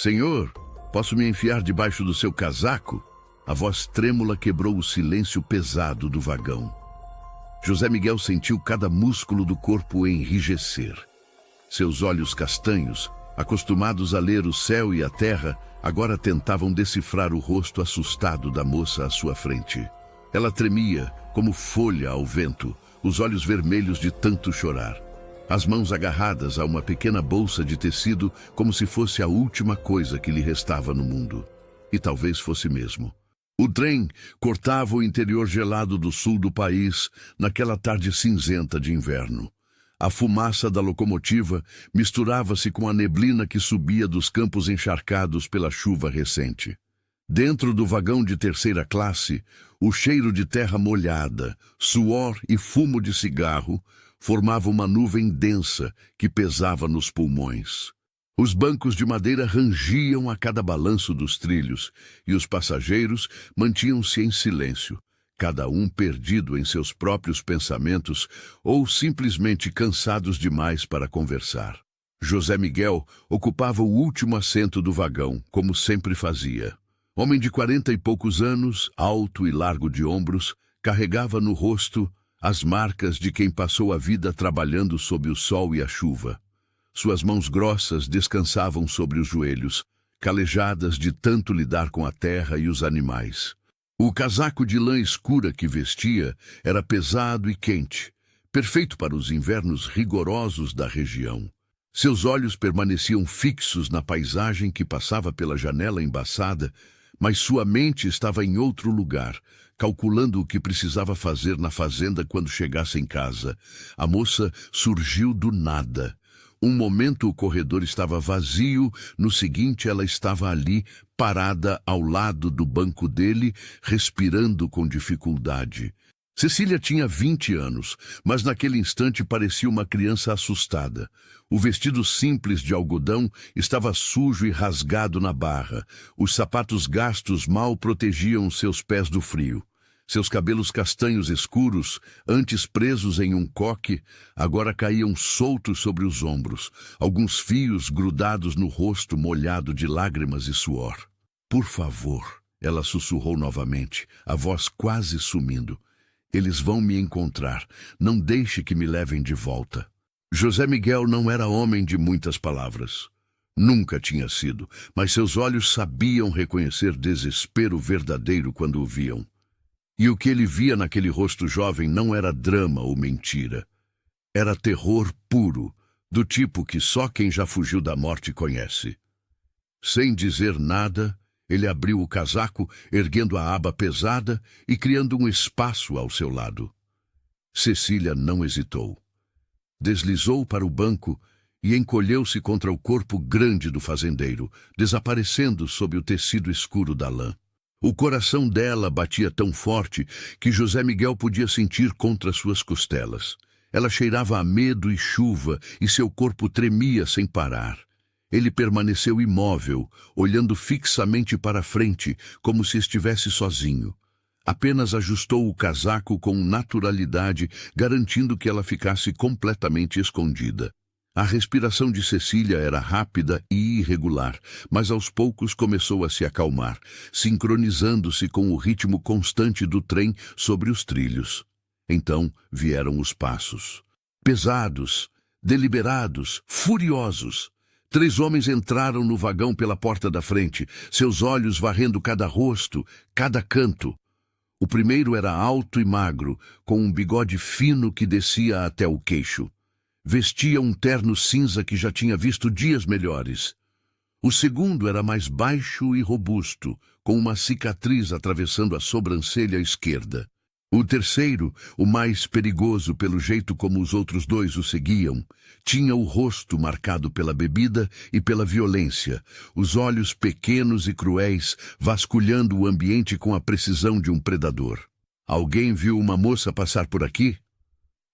Senhor, posso me enfiar debaixo do seu casaco? A voz trêmula quebrou o silêncio pesado do vagão. José Miguel sentiu cada músculo do corpo enrijecer. Seus olhos castanhos, acostumados a ler o céu e a terra, agora tentavam decifrar o rosto assustado da moça à sua frente. Ela tremia, como folha ao vento, os olhos vermelhos de tanto chorar. As mãos agarradas a uma pequena bolsa de tecido, como se fosse a última coisa que lhe restava no mundo. E talvez fosse mesmo. O trem cortava o interior gelado do sul do país, naquela tarde cinzenta de inverno. A fumaça da locomotiva misturava-se com a neblina que subia dos campos encharcados pela chuva recente. Dentro do vagão de terceira classe, o cheiro de terra molhada, suor e fumo de cigarro formava uma nuvem densa que pesava nos pulmões. Os bancos de madeira rangiam a cada balanço dos trilhos e os passageiros mantinham-se em silêncio, cada um perdido em seus próprios pensamentos ou simplesmente cansados demais para conversar. José Miguel ocupava o último assento do vagão, como sempre fazia. Homem de 40 e poucos anos, alto e largo de ombros, carregava no rosto as marcas de quem passou a vida trabalhando sob o sol e a chuva. Suas mãos grossas descansavam sobre os joelhos, calejadas de tanto lidar com a terra e os animais. O casaco de lã escura que vestia era pesado e quente, perfeito para os invernos rigorosos da região. Seus olhos permaneciam fixos na paisagem que passava pela janela embaçada, mas sua mente estava em outro lugar, calculando o que precisava fazer na fazenda quando chegasse em casa. A moça surgiu do nada. Um momento o corredor estava vazio, no seguinte ela estava ali, parada ao lado do banco dele, respirando com dificuldade. Cecília tinha 20 anos, mas naquele instante parecia uma criança assustada. O vestido simples de algodão estava sujo e rasgado na barra. Os sapatos gastos mal protegiam seus pés do frio. Seus cabelos castanhos escuros, antes presos em um coque, agora caíam soltos sobre os ombros, alguns fios grudados no rosto molhado de lágrimas e suor. Por favor, ela sussurrou novamente, a voz quase sumindo. Eles vão me encontrar. Não deixe que me levem de volta. José Miguel não era homem de muitas palavras. Nunca tinha sido, mas seus olhos sabiam reconhecer desespero verdadeiro quando o viam. E o que ele via naquele rosto jovem não era drama ou mentira. Era terror puro, do tipo que só quem já fugiu da morte conhece. Sem dizer nada, ele abriu o casaco, erguendo a aba pesada e criando um espaço ao seu lado. Cecília não hesitou. Deslizou para o banco e encolheu-se contra o corpo grande do fazendeiro, desaparecendo sob o tecido escuro da lã. O coração dela batia tão forte que José Miguel podia sentir contra suas costelas. Ela cheirava a medo e chuva e seu corpo tremia sem parar. Ele permaneceu imóvel, olhando fixamente para a frente, como se estivesse sozinho. Apenas ajustou o casaco com naturalidade, garantindo que ela ficasse completamente escondida. A respiração de Cecília era rápida e irregular, mas aos poucos começou a se acalmar, sincronizando-se com o ritmo constante do trem sobre os trilhos. Então vieram os passos. Pesados, deliberados, furiosos. 3 homens entraram no vagão pela porta da frente, seus olhos varrendo cada rosto, cada canto. O primeiro era alto e magro, com um bigode fino que descia até o queixo. Vestia um terno cinza que já tinha visto dias melhores. O segundo era mais baixo e robusto, com uma cicatriz atravessando a sobrancelha esquerda. O terceiro, o mais perigoso pelo jeito como os outros 2 o seguiam, tinha o rosto marcado pela bebida e pela violência, os olhos pequenos e cruéis, vasculhando o ambiente com a precisão de um predador. Alguém viu uma moça passar por aqui?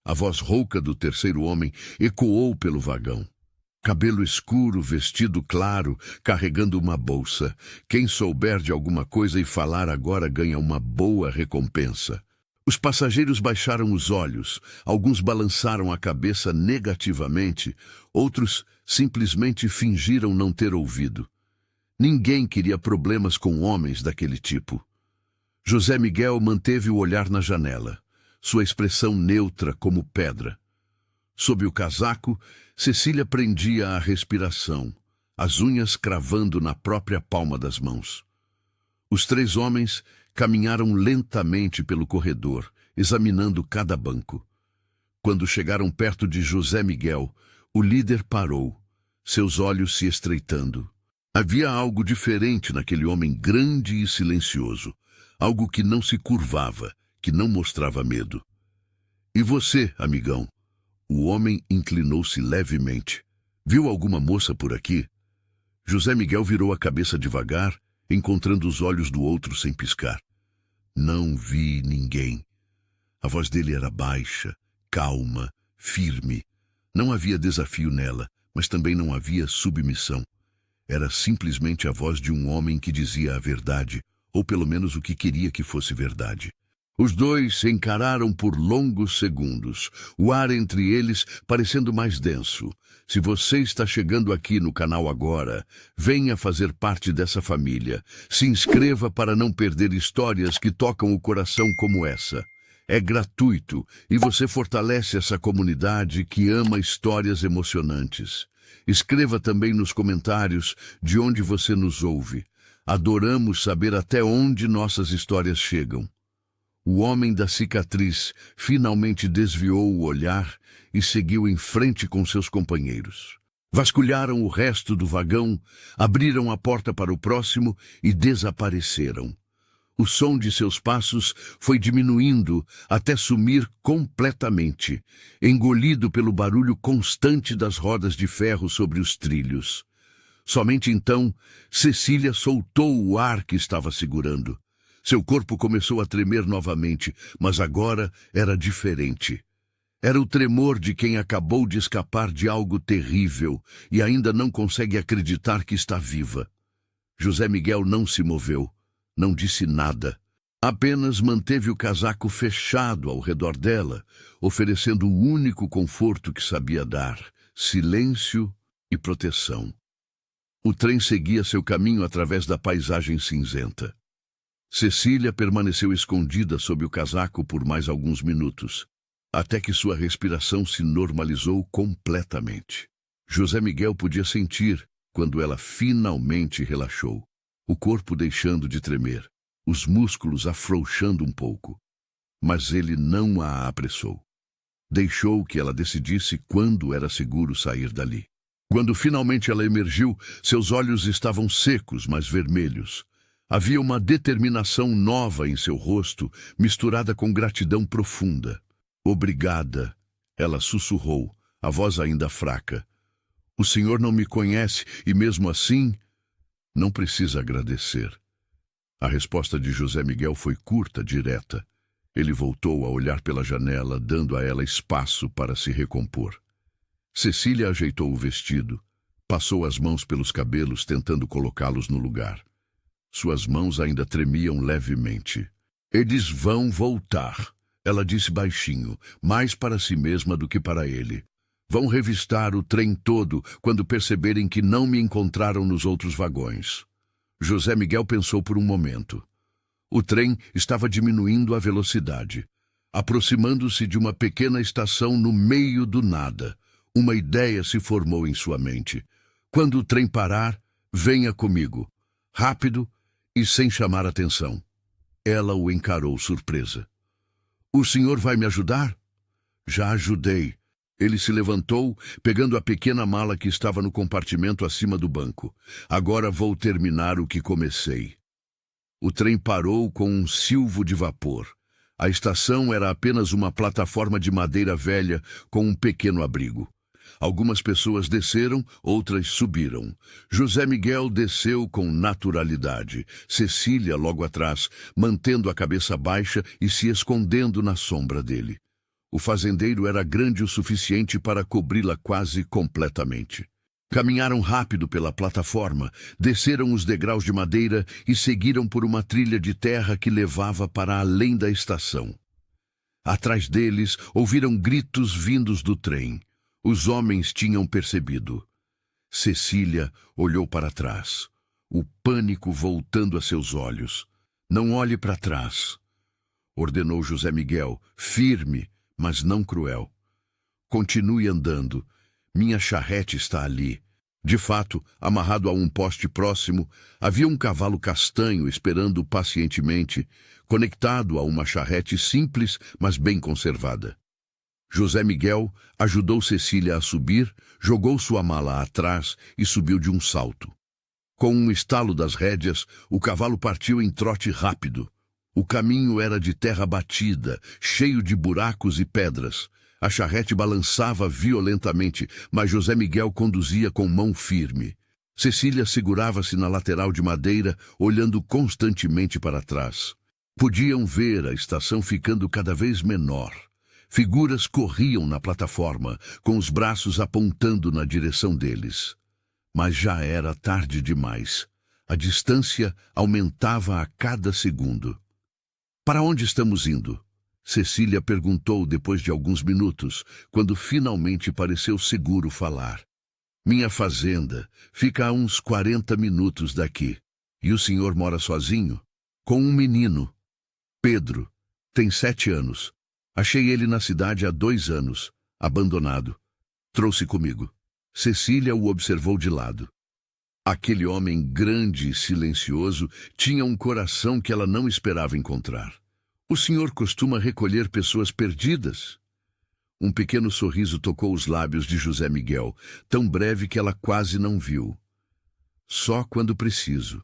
A voz rouca do terceiro homem ecoou pelo vagão. Cabelo escuro, vestido claro, carregando uma bolsa. Quem souber de alguma coisa e falar agora ganha uma boa recompensa. Os passageiros baixaram os olhos, alguns balançaram a cabeça negativamente, outros simplesmente fingiram não ter ouvido. Ninguém queria problemas com homens daquele tipo. José Miguel manteve o olhar na janela, sua expressão neutra como pedra. Sob o casaco, Cecília prendia a respiração, as unhas cravando na própria palma das mãos. Os três homens caminharam lentamente pelo corredor, examinando cada banco. Quando chegaram perto de José Miguel, o líder parou, seus olhos se estreitando. Havia algo diferente naquele homem grande e silencioso, algo que não se curvava, que não mostrava medo. E você, amigão? O homem inclinou-se levemente. Viu alguma moça por aqui? José Miguel virou a cabeça devagar, encontrando os olhos do outro sem piscar. Não vi ninguém. A voz dele era baixa, calma, firme. Não havia desafio nela, mas também não havia submissão. Era simplesmente a voz de um homem que dizia a verdade, ou pelo menos o que queria que fosse verdade. Os dois se encararam por longos segundos, o ar entre eles parecendo mais denso. Se você está chegando aqui no canal agora, venha fazer parte dessa família. Se inscreva para não perder histórias que tocam o coração como essa. É gratuito e você fortalece essa comunidade que ama histórias emocionantes. Escreva também nos comentários de onde você nos ouve. Adoramos saber até onde nossas histórias chegam. O homem da cicatriz finalmente desviou o olhar e seguiu em frente com seus companheiros. Vasculharam o resto do vagão, abriram a porta para o próximo e desapareceram. O som de seus passos foi diminuindo até sumir completamente, engolido pelo barulho constante das rodas de ferro sobre os trilhos. Somente então, Cecília soltou o ar que estava segurando. Seu corpo começou a tremer novamente, mas agora era diferente. Era o tremor de quem acabou de escapar de algo terrível e ainda não consegue acreditar que está viva. José Miguel não se moveu, não disse nada. Apenas manteve o casaco fechado ao redor dela, oferecendo o único conforto que sabia dar: silêncio e proteção. O trem seguia seu caminho através da paisagem cinzenta. Cecília permaneceu escondida sob o casaco por mais alguns minutos, até que sua respiração se normalizou completamente. José Miguel podia sentir quando ela finalmente relaxou, o corpo deixando de tremer, os músculos afrouxando um pouco. Mas ele não a apressou. Deixou que ela decidisse quando era seguro sair dali. Quando finalmente ela emergiu, seus olhos estavam secos, mas vermelhos. Havia uma determinação nova em seu rosto, misturada com gratidão profunda. Obrigada, ela sussurrou, a voz ainda fraca. O senhor não me conhece e mesmo assim, não precisa agradecer. A resposta de José Miguel foi curta, direta. Ele voltou a olhar pela janela, dando a ela espaço para se recompor. Cecília ajeitou o vestido, passou as mãos pelos cabelos tentando colocá-los no lugar. Suas mãos ainda tremiam levemente. Eles vão voltar, ela disse baixinho, mais para si mesma do que para ele. Vão revistar o trem todo quando perceberem que não me encontraram nos outros vagões. José Miguel pensou por um momento. O trem estava diminuindo a velocidade, aproximando-se de uma pequena estação no meio do nada. Uma ideia se formou em sua mente. Quando o trem parar, venha comigo. Rápido e sem chamar atenção. Ela o encarou surpresa. O senhor vai me ajudar? Já ajudei. Ele se levantou, pegando a pequena mala que estava no compartimento acima do banco. Agora vou terminar o que comecei. O trem parou com um silvo de vapor. A estação era apenas uma plataforma de madeira velha com um pequeno abrigo. Algumas pessoas desceram, outras subiram. José Miguel desceu com naturalidade. Cecília logo atrás, mantendo a cabeça baixa e se escondendo na sombra dele. O fazendeiro era grande o suficiente para cobri-la quase completamente. Caminharam rápido pela plataforma, desceram os degraus de madeira e seguiram por uma trilha de terra que levava para além da estação. Atrás deles, ouviram gritos vindos do trem. Os homens tinham percebido. Cecília olhou para trás. o pânico voltando a seus olhos. Não olhe para trás, ordenou José Miguel, firme, mas não cruel. Continue andando. Minha charrete está ali. De fato, amarrado a um poste próximo, havia um cavalo castanho esperando pacientemente, conectado a uma charrete simples, mas bem conservada. José Miguel ajudou Cecília a subir, jogou sua mala atrás e subiu de um salto. Com um estalo das rédeas, o cavalo partiu em trote rápido. O caminho era de terra batida, cheio de buracos e pedras. A charrete balançava violentamente, mas José Miguel conduzia com mão firme. Cecília segurava-se na lateral de madeira, olhando constantemente para trás. Podiam ver a estação ficando cada vez menor. Figuras corriam na plataforma, com os braços apontando na direção deles. Mas já era tarde demais. A distância aumentava a cada segundo. Para onde estamos indo? Cecília perguntou depois de alguns minutos, quando finalmente pareceu seguro falar. Minha fazenda fica a uns 40 minutos daqui. E o senhor mora sozinho? Com um menino. Pedro. Tem 7 anos. Achei ele na cidade há 2 anos, abandonado. Trouxe comigo. Cecília o observou de lado. Aquele homem grande e silencioso tinha um coração que ela não esperava encontrar. O senhor costuma recolher pessoas perdidas? Um pequeno sorriso tocou os lábios de José Miguel, tão breve que ela quase não viu. Só quando preciso.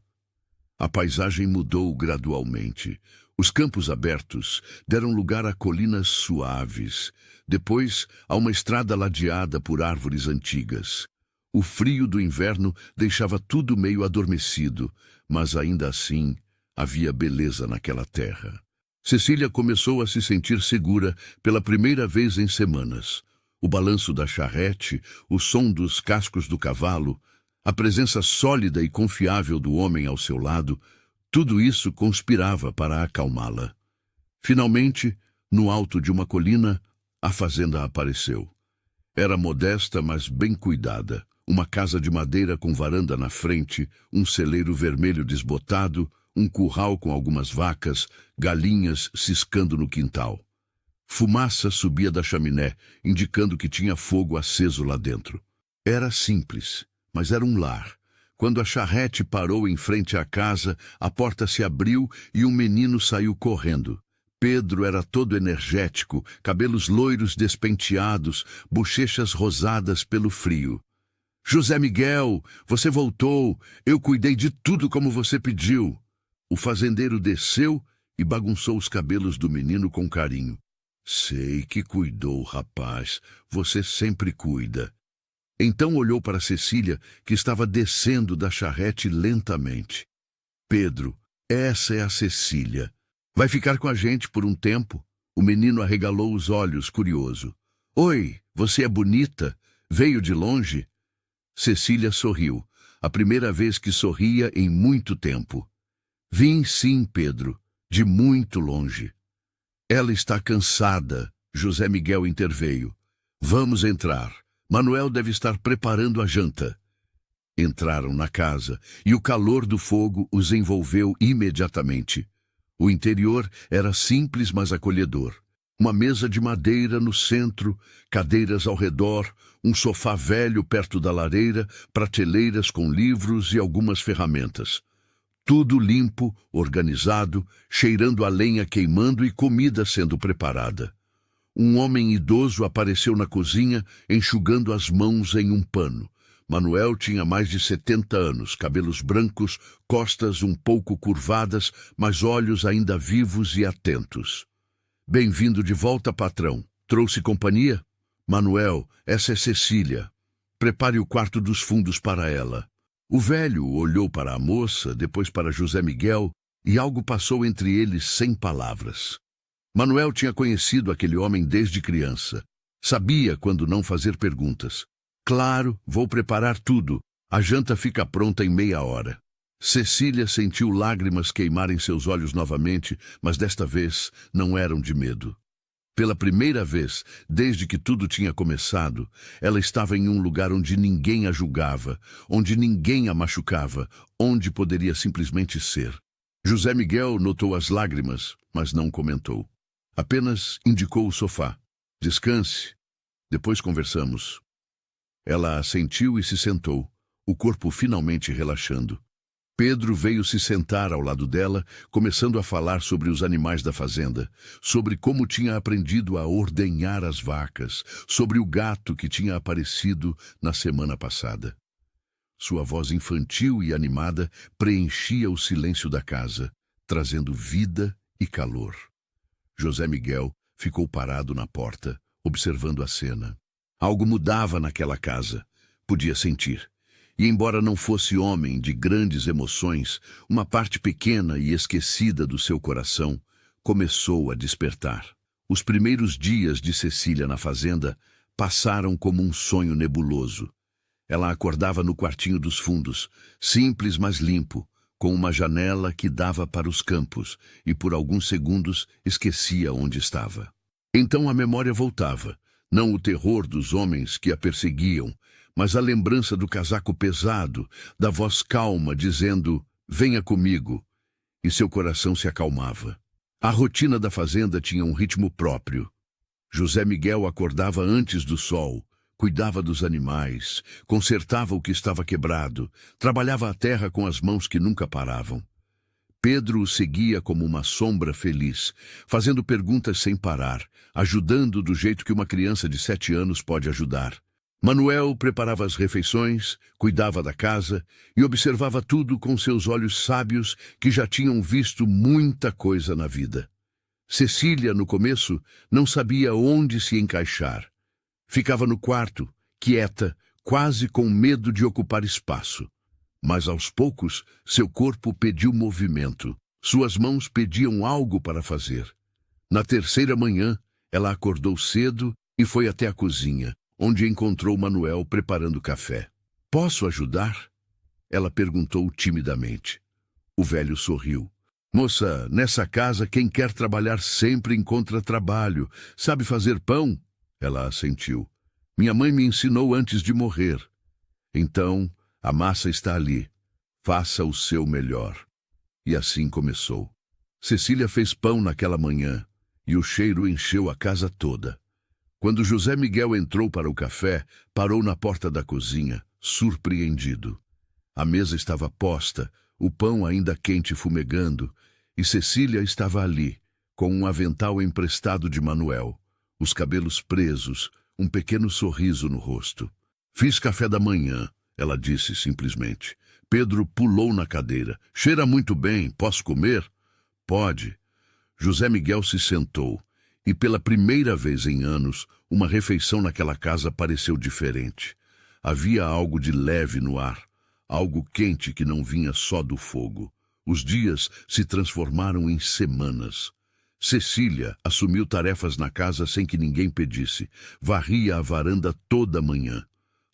A paisagem mudou gradualmente. Os campos abertos deram lugar a colinas suaves, depois a uma estrada ladeada por árvores antigas. O frio do inverno deixava tudo meio adormecido, mas ainda assim havia beleza naquela terra. Cecília começou a se sentir segura pela primeira vez em semanas. O balanço da charrete, o som dos cascos do cavalo, a presença sólida e confiável do homem ao seu lado, tudo isso conspirava para acalmá-la. Finalmente, no alto de uma colina, a fazenda apareceu. Era modesta, mas bem cuidada. Uma casa de madeira com varanda na frente, um celeiro vermelho desbotado, um curral com algumas vacas, galinhas ciscando no quintal. Fumaça subia da chaminé, indicando que tinha fogo aceso lá dentro. Era simples, mas era um lar. Quando a charrete parou em frente à casa, a porta se abriu e um menino saiu correndo. Pedro era todo energético, cabelos loiros despenteados, bochechas rosadas pelo frio. José Miguel, você voltou, eu cuidei de tudo como você pediu. O fazendeiro desceu e bagunçou os cabelos do menino com carinho. Sei que cuidou, rapaz, você sempre cuida. Então olhou para Cecília, que estava descendo da charrete lentamente. Pedro, essa é a Cecília. Vai ficar com a gente por um tempo? O menino arregalou os olhos, curioso. Oi, você é bonita? Veio de longe? Cecília sorriu, a primeira vez que sorria em muito tempo. Vim sim, Pedro, de muito longe. Ela está cansada, José Miguel interveio. Vamos entrar. Manuel deve estar preparando a janta. Entraram na casa e o calor do fogo os envolveu imediatamente. O interior era simples, mas acolhedor. Uma mesa de madeira no centro, cadeiras ao redor, um sofá velho perto da lareira, prateleiras com livros e algumas ferramentas. Tudo limpo, organizado, cheirando a lenha queimando e comida sendo preparada. Um homem idoso apareceu na cozinha, enxugando as mãos em um pano. Manuel tinha mais de 70 anos, cabelos brancos, costas um pouco curvadas, mas olhos ainda vivos e atentos. Bem-vindo de volta, patrão. Trouxe companhia? Manuel, essa é Cecília. Prepare o quarto dos fundos para ela. O velho olhou para a moça, depois para José Miguel, e algo passou entre eles sem palavras. Manuel tinha conhecido aquele homem desde criança. Sabia quando não fazer perguntas. Claro, vou preparar tudo. A janta fica pronta em meia hora. Cecília sentiu lágrimas queimarem seus olhos novamente, mas desta vez não eram de medo. Pela primeira vez, desde que tudo tinha começado, ela estava em um lugar onde ninguém a julgava, onde ninguém a machucava, onde poderia simplesmente ser. José Miguel notou as lágrimas, mas não comentou. Apenas indicou o sofá. Descanse. Depois conversamos. Ela assentiu e se sentou, o corpo finalmente relaxando. Pedro veio se sentar ao lado dela, começando a falar sobre os animais da fazenda, sobre como tinha aprendido a ordenhar as vacas, sobre o gato que tinha aparecido na semana passada. Sua voz infantil e animada preenchia o silêncio da casa, trazendo vida e calor. José Miguel ficou parado na porta, observando a cena. Algo mudava naquela casa, podia sentir. E embora não fosse homem de grandes emoções, uma parte pequena e esquecida do seu coração começou a despertar. Os primeiros dias de Cecília na fazenda passaram como um sonho nebuloso. Ela acordava no quartinho dos fundos, simples mas limpo, com uma janela que dava para os campos, e por alguns segundos esquecia onde estava. Então a memória voltava, não o terror dos homens que a perseguiam, mas a lembrança do casaco pesado, da voz calma dizendo, venha comigo, e seu coração se acalmava. A rotina da fazenda tinha um ritmo próprio. José Miguel acordava antes do sol, cuidava dos animais, consertava o que estava quebrado, trabalhava a terra com as mãos que nunca paravam. Pedro o seguia como uma sombra feliz, fazendo perguntas sem parar, ajudando do jeito que uma criança de 7 anos pode ajudar. Manuel preparava as refeições, cuidava da casa e observava tudo com seus olhos sábios que já tinham visto muita coisa na vida. Cecília, no começo, não sabia onde se encaixar. Ficava no quarto, quieta, quase com medo de ocupar espaço. Mas aos poucos, seu corpo pediu movimento. Suas mãos pediam algo para fazer. Na terceira manhã, ela acordou cedo e foi até a cozinha, onde encontrou Manuel preparando café. Posso ajudar? Ela perguntou timidamente. O velho sorriu. Moça, nessa casa quem quer trabalhar sempre encontra trabalho. Sabe fazer pão? Ela assentiu. Minha mãe me ensinou antes de morrer. Então, a massa está ali. Faça o seu melhor. E assim começou. Cecília fez pão naquela manhã, e o cheiro encheu a casa toda. Quando José Miguel entrou para o café, parou na porta da cozinha, surpreendido. A mesa estava posta, o pão ainda quente fumegando, e Cecília estava ali, com um avental emprestado de Manuel, os cabelos presos, um pequeno sorriso no rosto. Fiz café da manhã, ela disse simplesmente. Pedro pulou na cadeira. Cheira muito bem, posso comer? Pode. José Miguel se sentou. E pela primeira vez em anos, uma refeição naquela casa pareceu diferente. Havia algo de leve no ar, algo quente que não vinha só do fogo. Os dias se transformaram em semanas. Cecília assumiu tarefas na casa sem que ninguém pedisse. Varria a varanda toda manhã.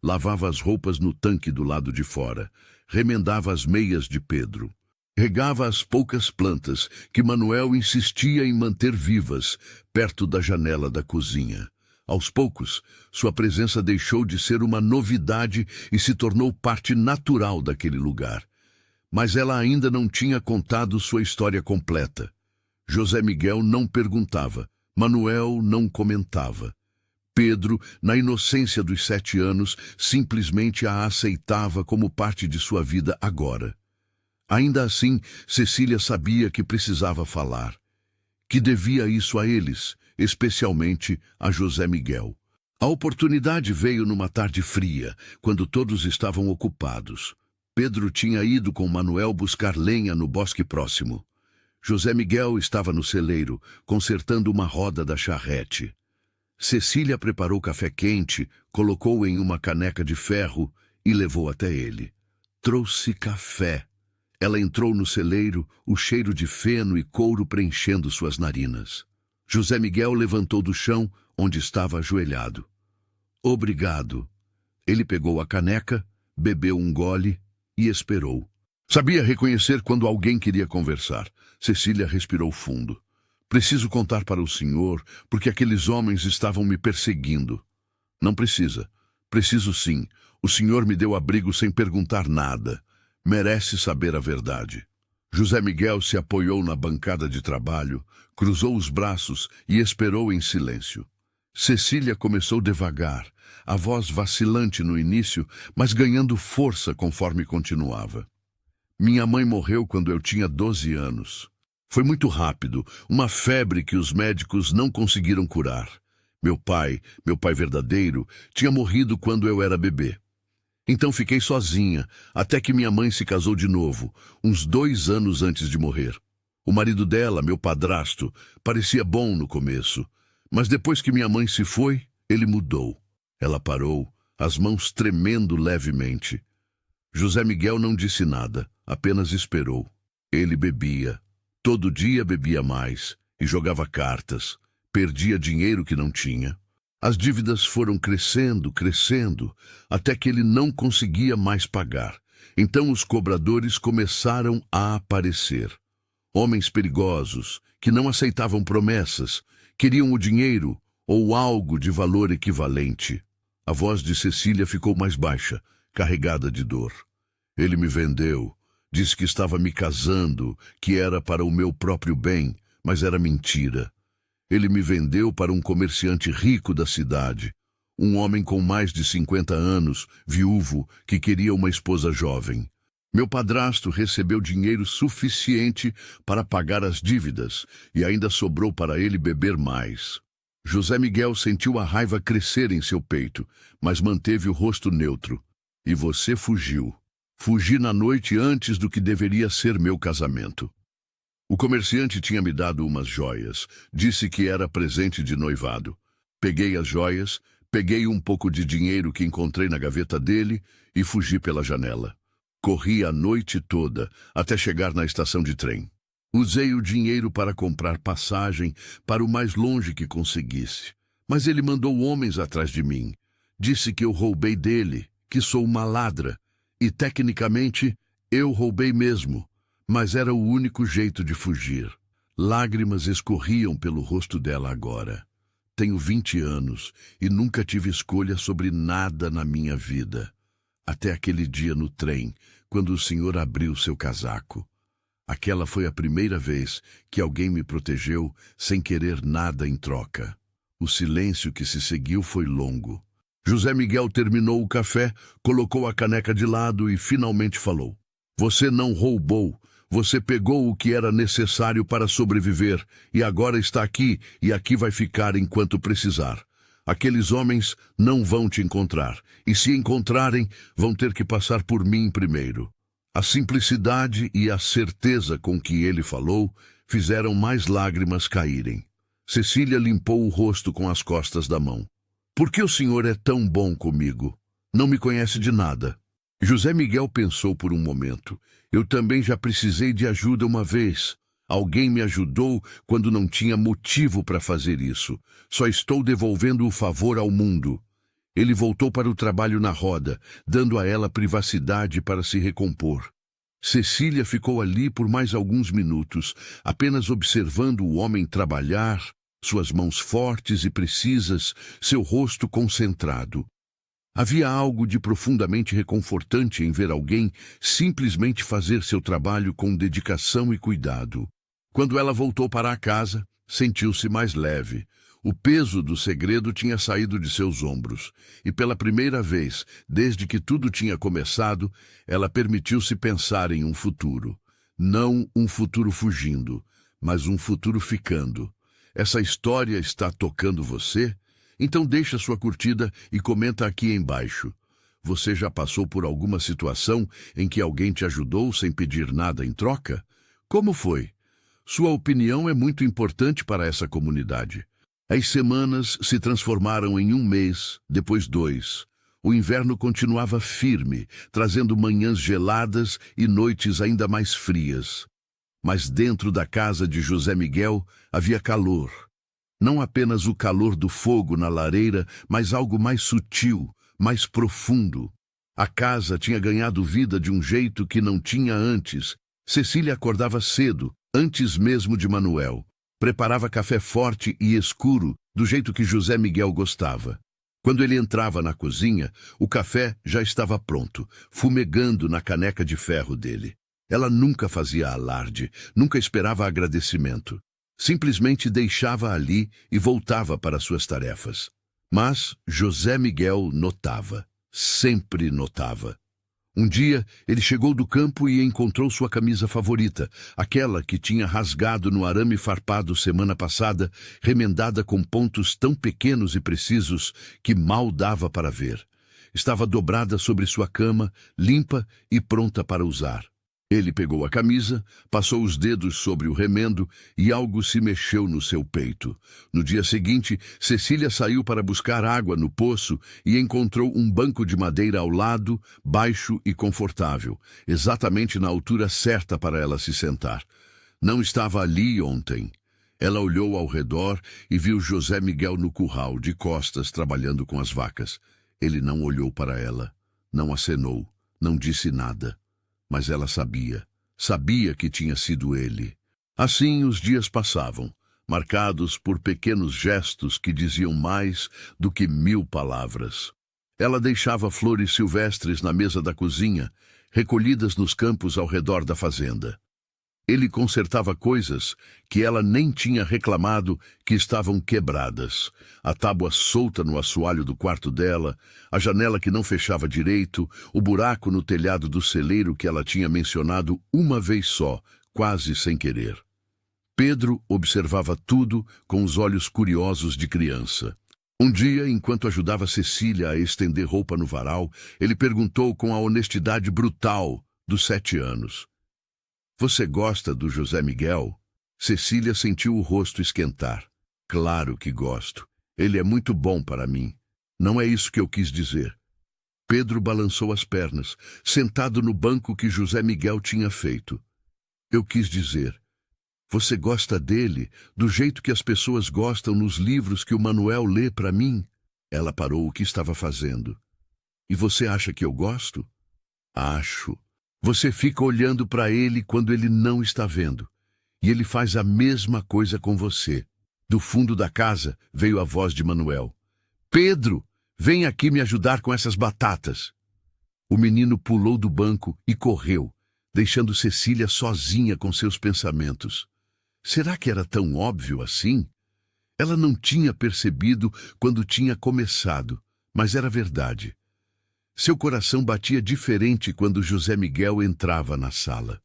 Lavava as roupas no tanque do lado de fora. Remendava as meias de Pedro. Regava as poucas plantas que Manuel insistia em manter vivas, perto da janela da cozinha. Aos poucos, sua presença deixou de ser uma novidade e se tornou parte natural daquele lugar. Mas ela ainda não tinha contado sua história completa. José Miguel não perguntava, Manuel não comentava. Pedro, na inocência dos 7 anos, simplesmente a aceitava como parte de sua vida agora. Ainda assim, Cecília sabia que precisava falar, que devia isso a eles, especialmente a José Miguel. A oportunidade veio numa tarde fria, quando todos estavam ocupados. Pedro tinha ido com Manuel buscar lenha no bosque próximo. José Miguel estava no celeiro, consertando uma roda da charrete. Cecília preparou café quente, colocou em uma caneca de ferro e levou até ele. Trouxe café. Ela entrou no celeiro, o cheiro de feno e couro preenchendo suas narinas. José Miguel levantou do chão, onde estava ajoelhado. Obrigado. Ele pegou a caneca, bebeu um gole e esperou. Sabia reconhecer quando alguém queria conversar. Cecília respirou fundo. Preciso contar para o senhor, porque aqueles homens estavam me perseguindo. Não precisa. Preciso sim. O senhor me deu abrigo sem perguntar nada. Merece saber a verdade. José Miguel se apoiou na bancada de trabalho, cruzou os braços e esperou em silêncio. Cecília começou devagar, a voz vacilante no início, mas ganhando força conforme continuava. Minha mãe morreu quando eu tinha 12 anos. Foi muito rápido, uma febre que os médicos não conseguiram curar. Meu pai verdadeiro, tinha morrido quando eu era bebê. Então fiquei sozinha, até que minha mãe se casou de novo, uns 2 anos antes de morrer. O marido dela, meu padrasto, parecia bom no começo, mas depois que minha mãe se foi, ele mudou. Ela parou, as mãos tremendo levemente. José Miguel não disse nada, apenas esperou. Ele bebia. Todo dia bebia mais e jogava cartas. Perdia dinheiro que não tinha. As dívidas foram crescendo, até que ele não conseguia mais pagar. Então os cobradores começaram a aparecer. Homens perigosos, que não aceitavam promessas, queriam o dinheiro ou algo de valor equivalente. A voz de Cecília ficou mais baixa, carregada de dor. Ele me vendeu, disse que estava me casando, que era para o meu próprio bem, mas era mentira. Ele me vendeu para um comerciante rico da cidade, um homem com mais de 50 anos, viúvo, que queria uma esposa jovem. Meu padrasto recebeu dinheiro suficiente para pagar as dívidas e ainda sobrou para ele beber mais. José Miguel sentiu a raiva crescer em seu peito, mas manteve o rosto neutro. E você fugiu. Fugi na noite antes do que deveria ser meu casamento. O comerciante tinha me dado umas joias. Disse que era presente de noivado. Peguei as joias, peguei um pouco de dinheiro que encontrei na gaveta dele e fugi pela janela. Corri a noite toda até chegar na estação de trem. Usei o dinheiro para comprar passagem para o mais longe que conseguisse. Mas ele mandou homens atrás de mim. Disse que eu roubei dele, que sou uma ladra. E, tecnicamente, eu roubei mesmo. Mas era o único jeito de fugir. Lágrimas escorriam pelo rosto dela agora. Tenho 20 anos e nunca tive escolha sobre nada na minha vida. Até aquele dia no trem, quando o senhor abriu seu casaco. Aquela foi a primeira vez que alguém me protegeu sem querer nada em troca. O silêncio que se seguiu foi longo. José Miguel terminou o café, colocou a caneca de lado e finalmente falou. Você não roubou. Você pegou o que era necessário para sobreviver e agora está aqui e aqui vai ficar enquanto precisar. Aqueles homens não vão te encontrar e se encontrarem, vão ter que passar por mim primeiro. A simplicidade e a certeza com que ele falou fizeram mais lágrimas caírem. Cecília limpou o rosto com as costas da mão. Por que o senhor é tão bom comigo? Não me conhece de nada. José Miguel pensou por um momento. Eu também já precisei de ajuda uma vez. Alguém me ajudou quando não tinha motivo para fazer isso. Só estou devolvendo o favor ao mundo. Ele voltou para o trabalho na roda, dando a ela privacidade para se recompor. Cecília ficou ali por mais alguns minutos, apenas observando o homem trabalhar, suas mãos fortes e precisas, seu rosto concentrado. Havia algo de profundamente reconfortante em ver alguém simplesmente fazer seu trabalho com dedicação e cuidado. Quando ela voltou para a casa, sentiu-se mais leve. O peso do segredo tinha saído de seus ombros, e pela primeira vez, desde que tudo tinha começado, ela permitiu-se pensar em um futuro. Não um futuro fugindo, mas um futuro ficando. Essa história está tocando você? Então deixa sua curtida e comenta aqui embaixo. Você já passou por alguma situação em que alguém te ajudou sem pedir nada em troca? Como foi? Sua opinião é muito importante para essa comunidade. As semanas se transformaram em 1 mês, depois 2. O inverno continuava firme, trazendo manhãs geladas e noites ainda mais frias. Mas dentro da casa de José Miguel havia calor. Não apenas o calor do fogo na lareira, mas algo mais sutil, mais profundo. A casa tinha ganhado vida de um jeito que não tinha antes. Cecília acordava cedo, antes mesmo de Manuel. Preparava café forte e escuro, do jeito que José Miguel gostava. Quando ele entrava na cozinha, o café já estava pronto, fumegando na caneca de ferro dele. Ela nunca fazia alarde, nunca esperava agradecimento. Simplesmente deixava ali e voltava para suas tarefas. Mas José Miguel notava, sempre notava. Um dia, ele chegou do campo e encontrou sua camisa favorita, aquela que tinha rasgado no arame farpado semana passada, remendada com pontos tão pequenos e precisos que mal dava para ver. Estava dobrada sobre sua cama, limpa e pronta para usar. Ele pegou a camisa, passou os dedos sobre o remendo e algo se mexeu no seu peito. No dia seguinte, Cecília saiu para buscar água no poço e encontrou um banco de madeira ao lado, baixo e confortável, exatamente na altura certa para ela se sentar. Não estava ali ontem. Ela olhou ao redor e viu José Miguel no curral, de costas, trabalhando com as vacas. Ele não olhou para ela, não acenou, não disse nada. Mas ela sabia que tinha sido ele. Assim os dias passavam, marcados por pequenos gestos que diziam mais do que 1000 palavras. Ela deixava flores silvestres na mesa da cozinha, recolhidas nos campos ao redor da fazenda. Ele consertava coisas que ela nem tinha reclamado que estavam quebradas. A tábua solta no assoalho do quarto dela, a janela que não fechava direito, o buraco no telhado do celeiro que ela tinha mencionado uma vez só, quase sem querer. Pedro observava tudo com os olhos curiosos de criança. Um dia, enquanto ajudava Cecília a estender roupa no varal, ele perguntou com a honestidade brutal dos 7 anos. Você gosta do José Miguel? Cecília sentiu o rosto esquentar. Claro que gosto. Ele é muito bom para mim. Não é isso que eu quis dizer. Pedro balançou as pernas, sentado no banco que José Miguel tinha feito. Eu quis dizer, você gosta dele do jeito que as pessoas gostam nos livros que o Manuel lê para mim? Ela parou o que estava fazendo. E você acha que eu gosto? Acho. Você fica olhando para ele quando ele não está vendo. E ele faz a mesma coisa com você. Do fundo da casa veio a voz de Manuel. Pedro, vem aqui me ajudar com essas batatas. O menino pulou do banco e correu, deixando Cecília sozinha com seus pensamentos. Será que era tão óbvio assim? Ela não tinha percebido quando tinha começado, mas era verdade. Seu coração batia diferente quando José Miguel entrava na sala.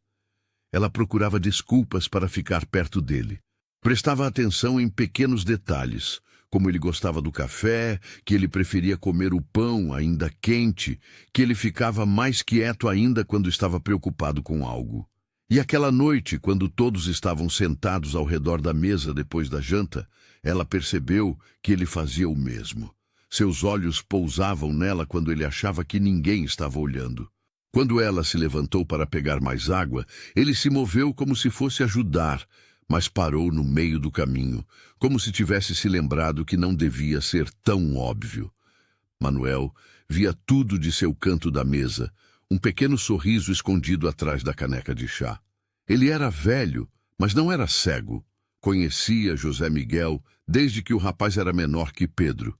Ela procurava desculpas para ficar perto dele. Prestava atenção em pequenos detalhes, como ele gostava do café, que ele preferia comer o pão ainda quente, que ele ficava mais quieto ainda quando estava preocupado com algo. E aquela noite, quando todos estavam sentados ao redor da mesa depois da janta, ela percebeu que ele fazia o mesmo. Seus olhos pousavam nela quando ele achava que ninguém estava olhando. Quando ela se levantou para pegar mais água, ele se moveu como se fosse ajudar, mas parou no meio do caminho, como se tivesse se lembrado que não devia ser tão óbvio. Manuel via tudo de seu canto da mesa, um pequeno sorriso escondido atrás da caneca de chá. Ele era velho, mas não era cego. Conhecia José Miguel desde que o rapaz era menor que Pedro.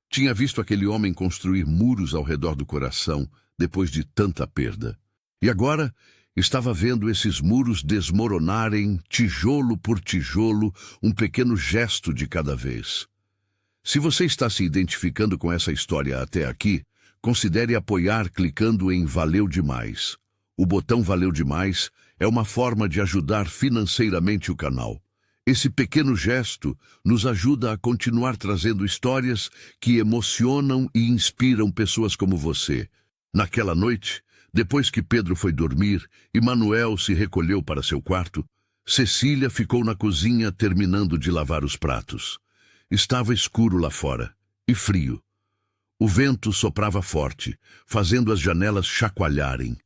Tinha visto aquele homem construir muros ao redor do coração depois de tanta perda. E agora estava vendo esses muros desmoronarem, tijolo por tijolo, um pequeno gesto de cada vez. Se você está se identificando com essa história até aqui, considere apoiar clicando em Valeu Demais. O botão Valeu Demais é uma forma de ajudar financeiramente o canal. Esse pequeno gesto nos ajuda a continuar trazendo histórias que emocionam e inspiram pessoas como você. Naquela noite, depois que Pedro foi dormir e Manuel se recolheu para seu quarto, Cecília ficou na cozinha terminando de lavar os pratos. Estava escuro lá fora e frio. O vento soprava forte, fazendo as janelas chacoalharem.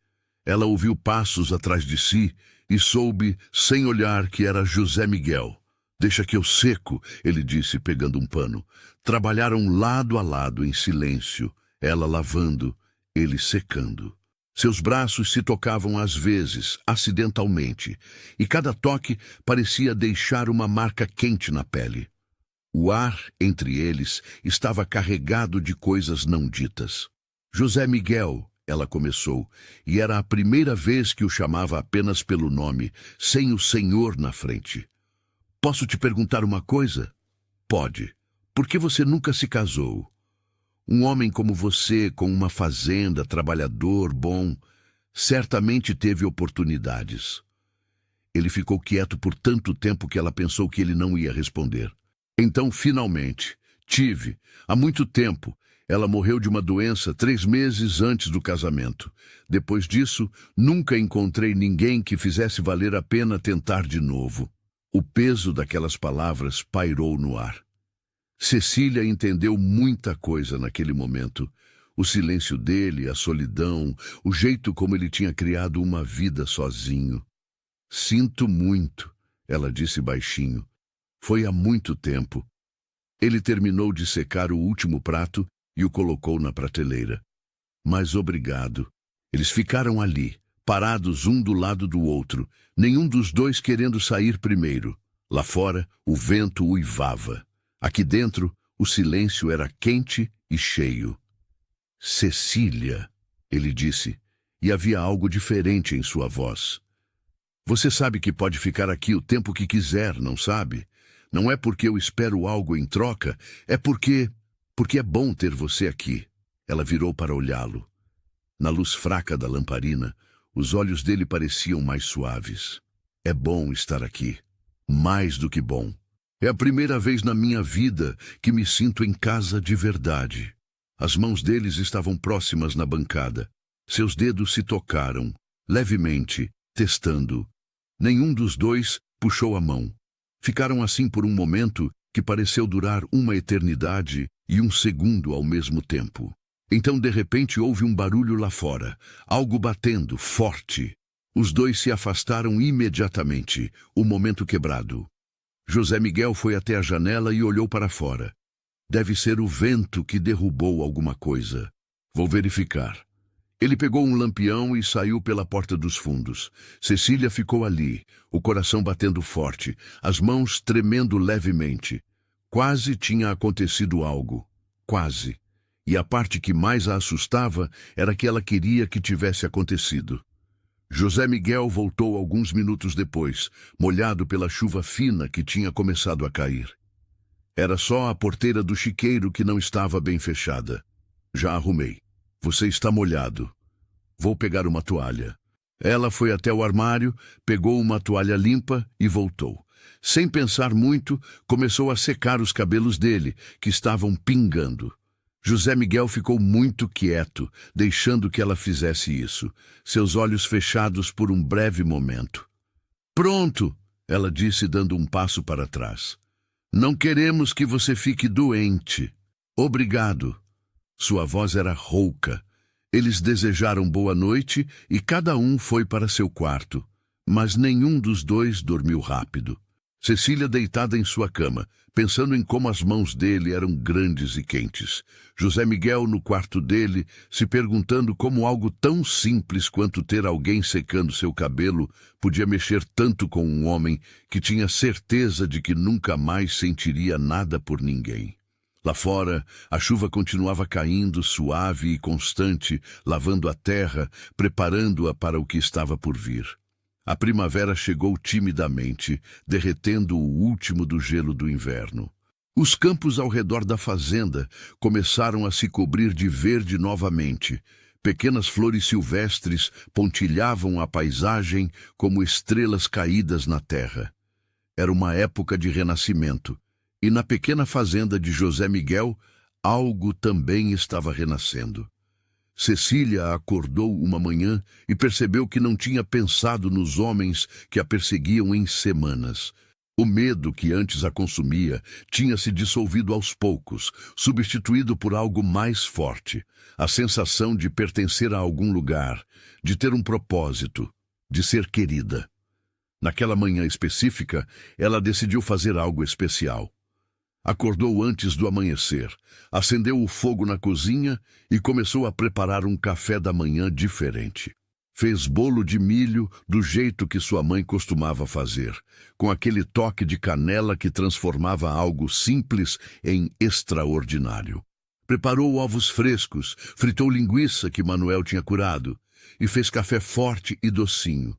Ela ouviu passos atrás de si e soube, sem olhar, que era José Miguel. Deixa que eu seco, ele disse, pegando um pano. Trabalharam lado a lado, em silêncio, ela lavando, ele secando. Seus braços se tocavam às vezes, acidentalmente, e cada toque parecia deixar uma marca quente na pele. O ar entre eles estava carregado de coisas não ditas. José Miguel, ela começou, e era a primeira vez que o chamava apenas pelo nome, sem o senhor na frente. Posso te perguntar uma coisa? Pode. Por que você nunca se casou? Um homem como você, com uma fazenda, trabalhador, bom, certamente teve oportunidades. Ele ficou quieto por tanto tempo que ela pensou que ele não ia responder. Então, finalmente, tive. Há muito tempo. Ela morreu de uma doença 3 meses antes do casamento. Depois disso, nunca encontrei ninguém que fizesse valer a pena tentar de novo. O peso daquelas palavras pairou no ar. Cecília entendeu muita coisa naquele momento. O silêncio dele, a solidão, o jeito como ele tinha criado uma vida sozinho. Sinto muito, ela disse baixinho. Foi há muito tempo. Ele terminou de secar o último prato e o colocou na prateleira. Mas obrigado. Eles ficaram ali, parados um do lado do outro, nenhum dos dois querendo sair primeiro. Lá fora, o vento uivava. Aqui dentro, o silêncio era quente e cheio. Cecília, ele disse, e havia algo diferente em sua voz. Você sabe que pode ficar aqui o tempo que quiser, não sabe? Não é porque eu espero algo em troca, é porque é bom ter você aqui. Ela virou para olhá-lo. Na luz fraca da lamparina, os olhos dele pareciam mais suaves. É bom estar aqui. Mais do que bom. É a primeira vez na minha vida que me sinto em casa de verdade. As mãos deles estavam próximas na bancada. Seus dedos se tocaram, levemente, testando. Nenhum dos dois puxou a mão. Ficaram assim por um momento que pareceu durar uma eternidade e um segundo ao mesmo tempo. Então, de repente, houve um barulho lá fora, algo batendo, forte. Os dois se afastaram imediatamente, o momento quebrado. José Miguel foi até a janela e olhou para fora. Deve ser o vento que derrubou alguma coisa. Vou verificar. Ele pegou um lampião e saiu pela porta dos fundos. Cecília ficou ali, o coração batendo forte, as mãos tremendo levemente. Quase tinha acontecido algo. Quase. E a parte que mais a assustava era que ela queria que tivesse acontecido. José Miguel voltou alguns minutos depois, molhado pela chuva fina que tinha começado a cair. Era só a porteira do chiqueiro que não estava bem fechada. Já arrumei. Você está molhado. Vou pegar uma toalha. Ela foi até o armário, pegou uma toalha limpa e voltou. Sem pensar muito, começou a secar os cabelos dele, que estavam pingando. José Miguel ficou muito quieto, deixando que ela fizesse isso, seus olhos fechados por um breve momento. Pronto, ela disse dando um passo para trás. Não queremos que você fique doente. Obrigado. Sua voz era rouca. Eles desejaram boa noite e cada um foi para seu quarto, mas nenhum dos dois dormiu rápido. Cecília deitada em sua cama, pensando em como as mãos dele eram grandes e quentes. José Miguel no quarto dele, se perguntando como algo tão simples quanto ter alguém secando seu cabelo podia mexer tanto com um homem que tinha certeza de que nunca mais sentiria nada por ninguém. Lá fora, a chuva continuava caindo, suave e constante, lavando a terra, preparando-a para o que estava por vir. A primavera chegou timidamente, derretendo o último do gelo do inverno. Os campos ao redor da fazenda começaram a se cobrir de verde novamente. Pequenas flores silvestres pontilhavam a paisagem como estrelas caídas na terra. Era uma época de renascimento, e na pequena fazenda de José Miguel, algo também estava renascendo. Cecília acordou uma manhã e percebeu que não tinha pensado nos homens que a perseguiam em semanas. O medo que antes a consumia tinha se dissolvido aos poucos, substituído por algo mais forte, a sensação de pertencer a algum lugar, de ter um propósito, de ser querida. Naquela manhã específica, ela decidiu fazer algo especial. Acordou antes do amanhecer, acendeu o fogo na cozinha e começou a preparar um café da manhã diferente. Fez bolo de milho do jeito que sua mãe costumava fazer, com aquele toque de canela que transformava algo simples em extraordinário. Preparou ovos frescos, fritou linguiça que Manuel tinha curado e fez café forte e docinho.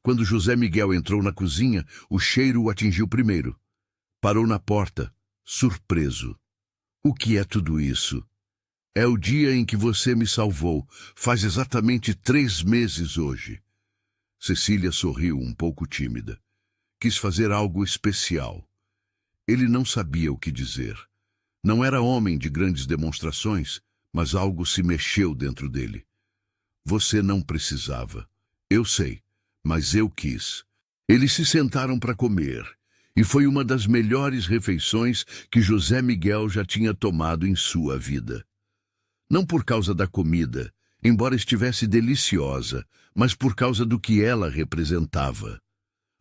Quando José Miguel entrou na cozinha, o cheiro o atingiu primeiro. Parou na porta, surpreso. O que é tudo isso? É o dia em que você me salvou. Faz exatamente 3 meses hoje. Cecília sorriu um pouco tímida. Quis fazer algo especial. Ele não sabia o que dizer. Não era homem de grandes demonstrações, mas algo se mexeu dentro dele. Você não precisava. Eu sei, mas eu quis. Eles se sentaram para comer, e foi uma das melhores refeições que José Miguel já tinha tomado em sua vida. Não por causa da comida, embora estivesse deliciosa, mas por causa do que ela representava.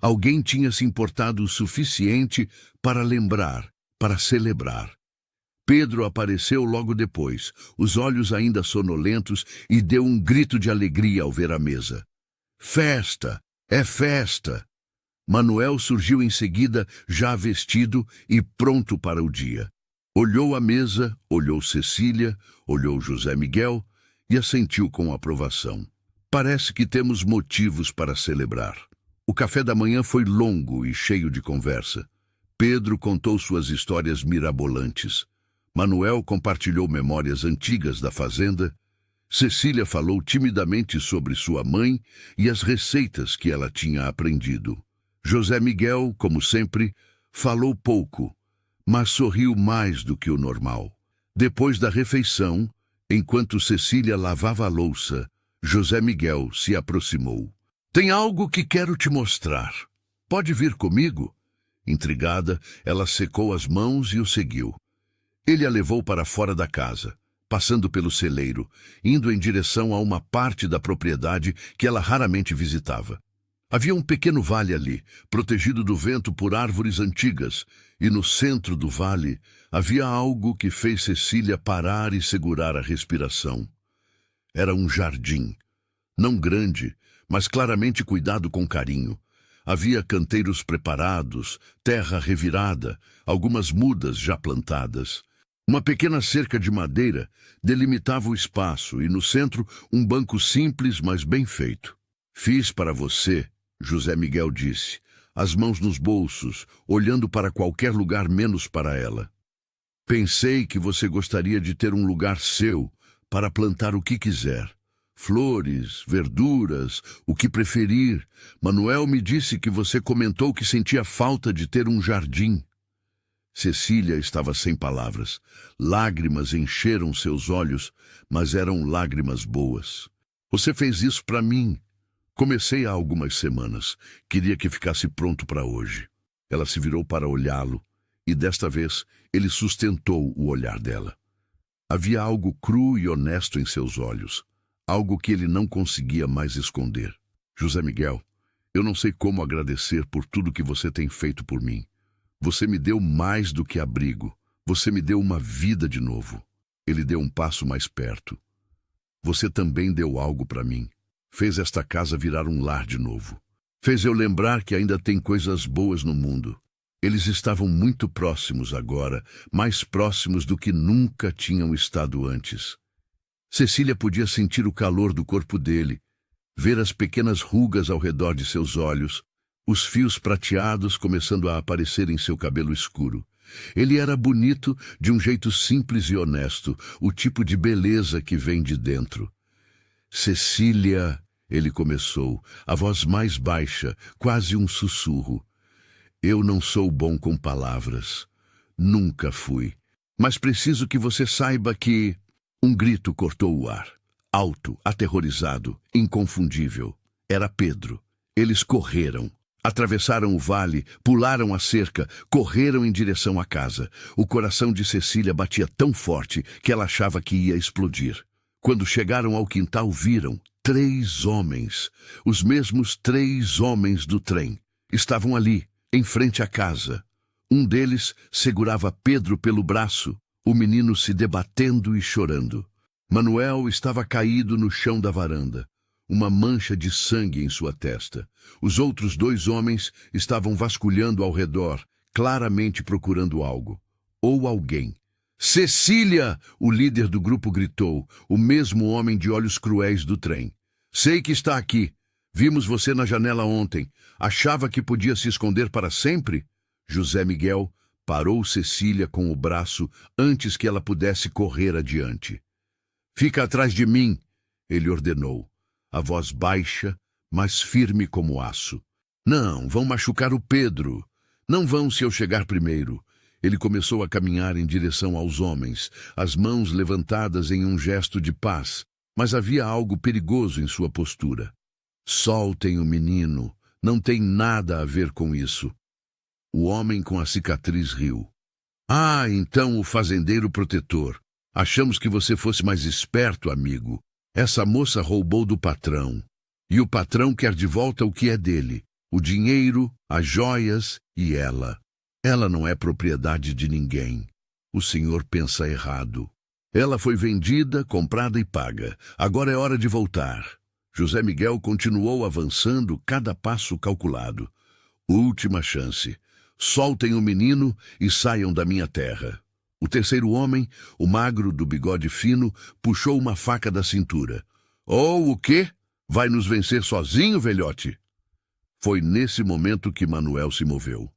Alguém tinha se importado o suficiente para lembrar, para celebrar. Pedro apareceu logo depois, os olhos ainda sonolentos, e deu um grito de alegria ao ver a mesa. Festa! É festa! Manuel surgiu em seguida, já vestido e pronto para o dia. Olhou a mesa, olhou Cecília, olhou José Miguel e assentiu com aprovação. Parece que temos motivos para celebrar. O café da manhã foi longo e cheio de conversa. Pedro contou suas histórias mirabolantes. Manuel compartilhou memórias antigas da fazenda. Cecília falou timidamente sobre sua mãe e as receitas que ela tinha aprendido. José Miguel, como sempre, falou pouco, mas sorriu mais do que o normal. Depois da refeição, enquanto Cecília lavava a louça, José Miguel se aproximou. Tem algo que quero te mostrar. Pode vir comigo? Intrigada, ela secou as mãos e o seguiu. Ele a levou para fora da casa, passando pelo celeiro, indo em direção a uma parte da propriedade que ela raramente visitava. Havia um pequeno vale ali, protegido do vento por árvores antigas, e no centro do vale havia algo que fez Cecília parar e segurar a respiração. Era um jardim, não grande, mas claramente cuidado com carinho. Havia canteiros preparados, terra revirada, algumas mudas já plantadas. Uma pequena cerca de madeira delimitava o espaço e no centro um banco simples, mas bem feito. Fiz para você, José Miguel disse, as mãos nos bolsos, olhando para qualquer lugar menos para ela. Pensei que você gostaria de ter um lugar seu para plantar o que quiser. Flores, verduras, o que preferir. Manuel me disse que você comentou que sentia falta de ter um jardim. Cecília estava sem palavras. Lágrimas encheram seus olhos, mas eram lágrimas boas. Você fez isso para mim. Comecei há algumas semanas. Queria que ficasse pronto para hoje. Ela se virou para olhá-lo, e desta vez ele sustentou o olhar dela. Havia algo cru e honesto em seus olhos, algo que ele não conseguia mais esconder. José Miguel, eu não sei como agradecer por tudo que você tem feito por mim. Você me deu mais do que abrigo. Você me deu uma vida de novo. Ele deu um passo mais perto. Você também deu algo para mim. Fez esta casa virar um lar de novo. Fez eu lembrar que ainda tem coisas boas no mundo. Eles estavam muito próximos agora, mais próximos do que nunca tinham estado antes. Cecília podia sentir o calor do corpo dele, ver as pequenas rugas ao redor de seus olhos, os fios prateados começando a aparecer em seu cabelo escuro. Ele era bonito de um jeito simples e honesto, o tipo de beleza que vem de dentro. Cecília, ele começou, a voz mais baixa, quase um sussurro. Eu não sou bom com palavras. Nunca fui. Mas preciso que você saiba que... Um grito cortou o ar. Alto, aterrorizado, inconfundível. Era Pedro. Eles correram. Atravessaram o vale, pularam a cerca, correram em direção à casa. O coração de Cecília batia tão forte que ela achava que ia explodir. Quando chegaram ao quintal, viram 3 homens, os mesmos 3 homens do trem. Estavam ali, em frente à casa. Um deles segurava Pedro pelo braço, o menino se debatendo e chorando. Manuel estava caído no chão da varanda. uma mancha de sangue em sua testa. Os outros 2 homens estavam vasculhando ao redor, claramente procurando algo. Ou alguém. Cecília! O líder do grupo gritou, o mesmo homem de olhos cruéis do trem. Sei que está aqui. Vimos você na janela ontem. Achava que podia se esconder para sempre? José Miguel parou Cecília com o braço antes que ela pudesse correr adiante. Fica atrás de mim, ele ordenou, a voz baixa, mas firme como aço. Não, vão machucar o Pedro. Não vão se eu chegar primeiro. Ele começou a caminhar em direção aos homens, as mãos levantadas em um gesto de paz, mas havia algo perigoso em sua postura. Soltem o menino, não tem nada a ver com isso. O homem com a cicatriz riu. Ah, então o fazendeiro protetor. Achamos que você fosse mais esperto, amigo. Essa moça roubou do patrão. E o patrão quer de volta o que é dele. O dinheiro, as joias e ela. Ela não é propriedade de ninguém. O senhor pensa errado. Ela foi vendida, comprada e paga. Agora é hora de voltar. José Miguel continuou avançando, cada passo calculado. Última chance. Soltem o menino e saiam da minha terra. O terceiro homem, o magro do bigode fino, puxou uma faca da cintura. Oh, o quê? Vai nos vencer sozinho, velhote? Foi nesse momento que Manuel se moveu.